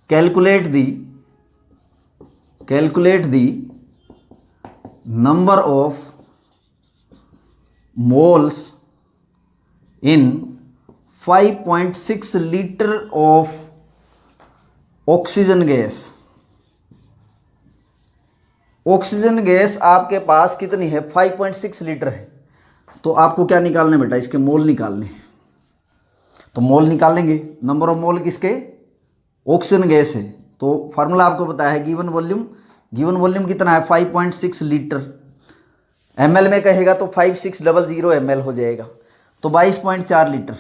calculate the number of moles in 5.6 litre of oxygen gas. Oxygen gas आपके पास कितनी है 5.6 लीटर है। तो आपको क्या निकालने बेटा, इसके मोल निकालने। तो मोल निकालेंगे, नंबर ऑफ मोल किसके, ऑक्सीजन गैस है। तो फार्मूला आपको बताया है, गिवन वॉल्यूम कितना है 5.6 लीटर। ml में कहेगा तो 5600 ml हो जाएगा, तो 22.4 लीटर।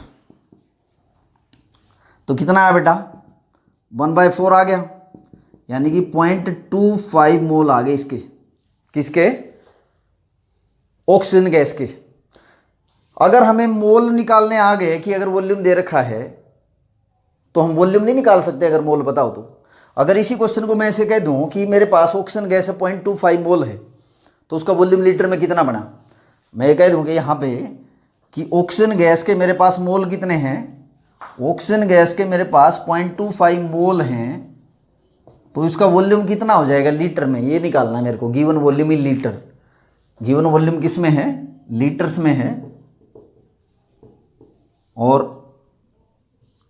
तो कितना है बेटा 1/4 आ गया, यानी कि 0.25 मोल आ गए इसके, किसके, ऑक्सीजन गैस के। अगर हमें मोल निकालने आ गए कि अगर वॉल्यूम दे रखा है तो हम वॉल्यूम नहीं निकाल सकते अगर मोल बताओ तो। अगर इसी क्वेश्चन को मैं ऐसे कह दूं कि मेरे पास ऑक्सीजन गैस है 0.25 मोल है, तो उसका वॉल्यूम लीटर में कितना बना, मैं कह दूं कि यहाँ पे कि ऑक्सीजन गैस के मेरे पास मोल कितने हैं, ऑक्सीजन गैस के मेरे पास 0.25 मोल हैं, तो इसका वॉल्यूम कितना हो जाएगा लीटर में, ये निकालना है मेरे को। Given volume in litre, given volume किस में है, लीटर्स में है, और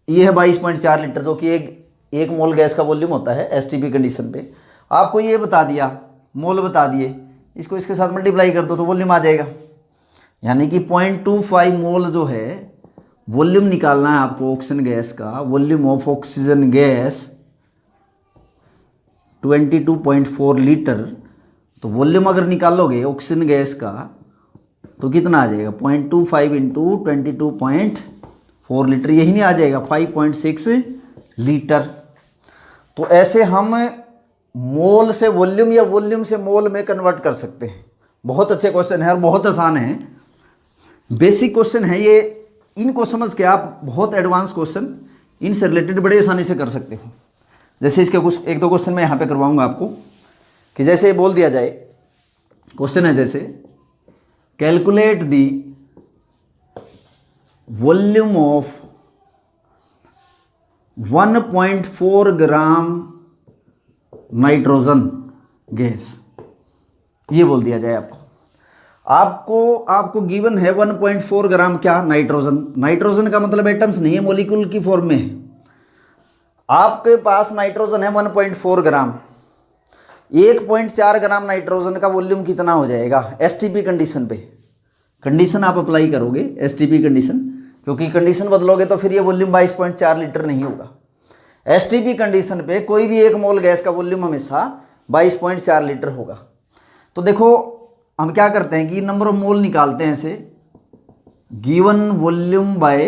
ये है 22.4 लीटर, जो कि एक मोल गैस का वॉल्यूम होता है STP कंडीशन पे। आपको ये बता दिया, मोल बता दिए, इसको इसके साथ मल्टीप्लाई कर दो तो वॉल्यूम आ जाएगा। यानी कि 0.25 मोल जो है वॉल्यूम निकालना है आपको ऑक्सीजन गैस का। Volume of oxygen gas 22.4 litre. तो वॉल्यूम अगर निकालोगे ऑक्सीजन गैस का तो कितना आ जाएगा 0.25 इंटू 22.4 लीटर, यही नहीं आ जाएगा 5.6 लीटर। तो ऐसे हम मोल से वॉल्यूम या वॉल्यूम से मोल में कन्वर्ट कर सकते हैं। बहुत अच्छे क्वेश्चन है और बहुत आसान है। बेसिक क्वेश्चन है ये, इनको समझ के आप बहुत एडवांस क्वेश्चन इनसे रिलेटेड बड़े आसानी से कर सकते हो। जैसे इसके कुछ एक दो क्वेश्चन मैं यहाँ पे करवाऊंगा आपको, कि जैसे बोल दिया जाए, क्वेश्चन है जैसे calculate the volume of 1.4 gram nitrogen gas, ये बोल दिया जाए आपको गिवन है 1.4 ग्राम क्या, नाइट्रोजन। नाइट्रोजन का मतलब एटम्स नहीं है, मॉलिक्यूल की फॉर्म में है। आपके पास नाइट्रोजन है 1.4 ग्राम, 1.4 ग्राम नाइट्रोजन का वॉल्यूम कितना हो जाएगा एसटीपी कंडीशन पे। कंडीशन आप अप्लाई करोगे एसटीपी कंडीशन, क्योंकि कंडीशन बदलोगे तो फिर ये वॉल्यूम 22.4 लीटर नहीं होगा। एसटीपी कंडीशन पे कोई भी एक मोल गैस का वॉल्यूम हमेशा 22.4 लीटर होगा। तो देखो हम क्या करते हैं कि नंबर ऑफ मोल निकालते हैं ऐसे, गिवन वॉल्यूम बाय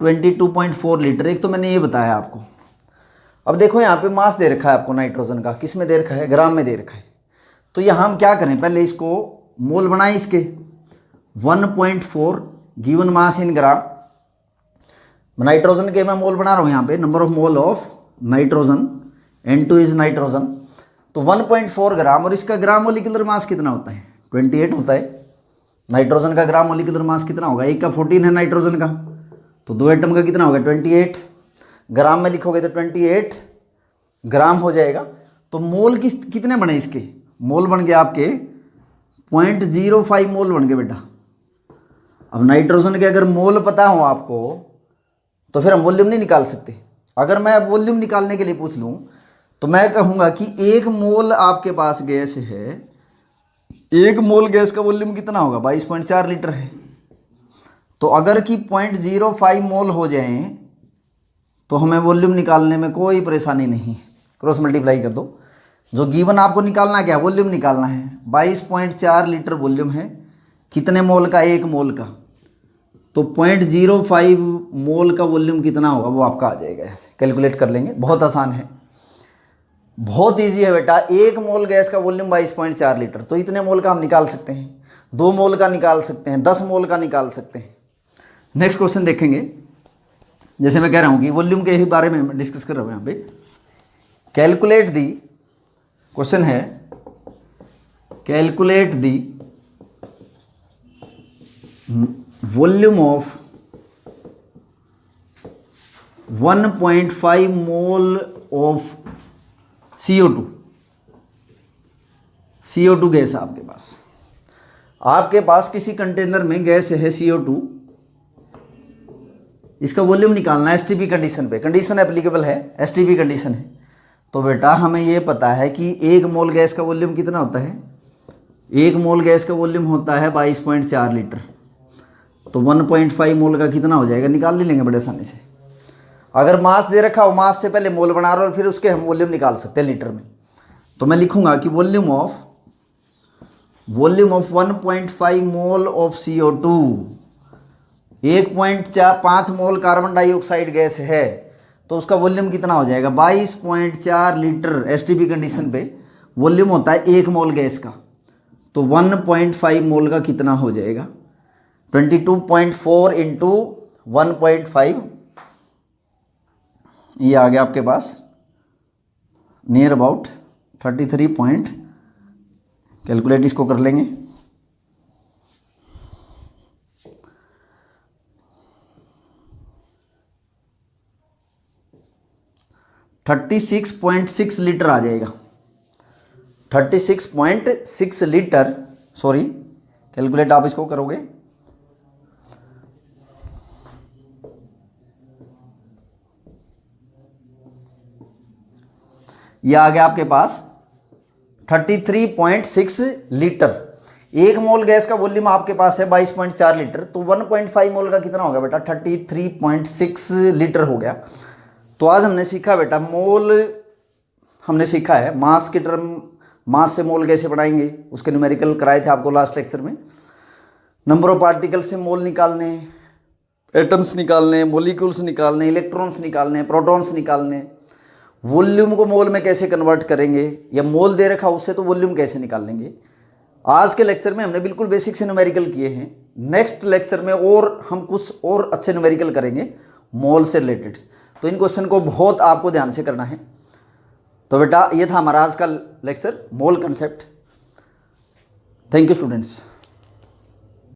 22.4 लीटर। एक तो मैंने ये बताया आपको। अब देखो यहाँ पे मास दे रखा है आपको नाइट्रोजन का, किस में दे रखा है, ग्राम में दे रखा है। तो यहाँ हम क्या करें, पहले इसको मोल बनाएं इसके 1.4 given mass in gram. Nitrogen के मैं मोल बना रहा हूँ यहाँ पे, number of mole of nitrogen, N2 is nitrogen. तो 1.4 ग्राम, और इसका ग्राम मोलिकुलर मास कितना होता है 28 होता है। नाइट्रोजन का ग्राम मोलिकुलर मास कितना होगा, एक का 14 है नाइट्रोजन का, तो 2 एटम का कितना होगा 28। ग्राम में लिखोगे तो 28 ग्राम हो जाएगा। तो मोल कितने बने इसके, मोल बन गए आपके 0.05 मोल बन गए बेटा। अब नाइट्रोजन के अगर मोल पता हो आपको तो फिर हम वॉल्यूम नहीं निकाल सकते। अगर मैं वॉल्यूम निकालने के लिए पूछ लूँ तो मैं कहूँगा कि एक मोल आपके पास गैस है, एक मोल गैस का वॉल्यूम कितना होगा 22.4 लीटर है। तो अगर कि 0.05 मोल हो जाए तो हमें वॉल्यूम निकालने में कोई परेशानी नहीं। क्रॉस मल्टीप्लाई कर दो, जो गिवन आपको निकालना क्या, वॉल्यूम निकालना है। 22.4 लीटर वॉल्यूम है, कितने मोल का, एक मोल का। तो 0.05 मोल का वॉल्यूम कितना होगा वो आपका आ जाएगा, ऐसे कैलकुलेट कर लेंगे। बहुत आसान है, बहुत इजी है बेटा। एक मोल गैस का वॉल्यूम 22.4 लीटर, तो इतने मोल का हम निकाल सकते हैं, 2 मोल का निकाल सकते हैं, 10 मोल का निकाल सकते हैं। नेक्स्ट क्वेश्चन देखेंगे। जैसे मैं कह रहा हूँ कि वॉल्यूम के ही बारे में डिस्कस कर रहा हूँ यहाँ पे। कैलकुलेट दी, क्वेश्चन है calculate the volume of 1.5 mole of CO2 gas है आपके पास किसी कंटेनर में गैस है CO2। इसका वॉल्यूम निकालना है एसटीपी कंडीशन पे, कंडीशन एप्लीकेबल है, एसटीपी कंडीशन है। तो बेटा हमें ये पता है कि एक मोल गैस का वॉल्यूम कितना होता है, एक मोल गैस का वॉल्यूम होता है 22.4 लीटर। तो 1.5 मोल का कितना हो जाएगा, निकाल लेंगे बड़े आसानी से। अगर मास दे रखा हो, मास से पहले मोल बना रहा हो, फिर उसके हम वॉल्यूम निकाल सकते हैं लीटर में। तो मैं लिखूंगा कि volume of 1.5 mole of CO2, 1.5 mole carbon dioxide gas है, तो उसका वॉल्यूम कितना हो जाएगा 22.4 लीटर। एसटीपी कंडीशन पे वॉल्यूम होता है एक मोल गैस का, तो 1.5 मोल का कितना हो जाएगा 22.4 इंटू 1.5, ये आ गया आपके पास नियर अबाउट 33 पॉइंट। कैलकुलेट इसको कर लेंगे। $36.6 लीटर आ जाएगा, 36.6 लीटर। सॉरी, कैलकुलेट आप इसको करोगे ये आ गया आपके पास 33.6 लीटर। एक मोल गैस का वॉल्यूम आपके पास है 22.4 लीटर, तो 1.5 मोल का कितना होगा बेटा 33.6 लीटर हो गया। तो आज हमने सीखा बेटा मोल, हमने सीखा है मास के टर्म, मास से मोल कैसे बनाएंगे, उसके न्यूमेरिकल कराए थे आपको लास्ट लेक्चर में। नंबर ऑफ पार्टिकल से मोल निकालने, एटम्स निकालने, मोलिक्यूल्स निकालने, इलेक्ट्रॉन्स निकालने, प्रोटॉन्स निकालने, वॉल्यूम को मोल में कैसे कन्वर्ट करेंगे, या मोल दे रखा उससे तो वॉल्यूम कैसे निकाल लेंगे। आज के लेक्चर में हमने बिल्कुल बेसिक से न्यूमेरिकल किए हैं। नेक्स्ट लेक्चर में और हम कुछ और अच्छे न्यूमेरिकल करेंगे मोल से रिलेटेड। तो इन क्वेश्चन को बहुत आपको ध्यान से करना है। तो बेटा ये था हमारा आज का lecture mole concept. Thank you students.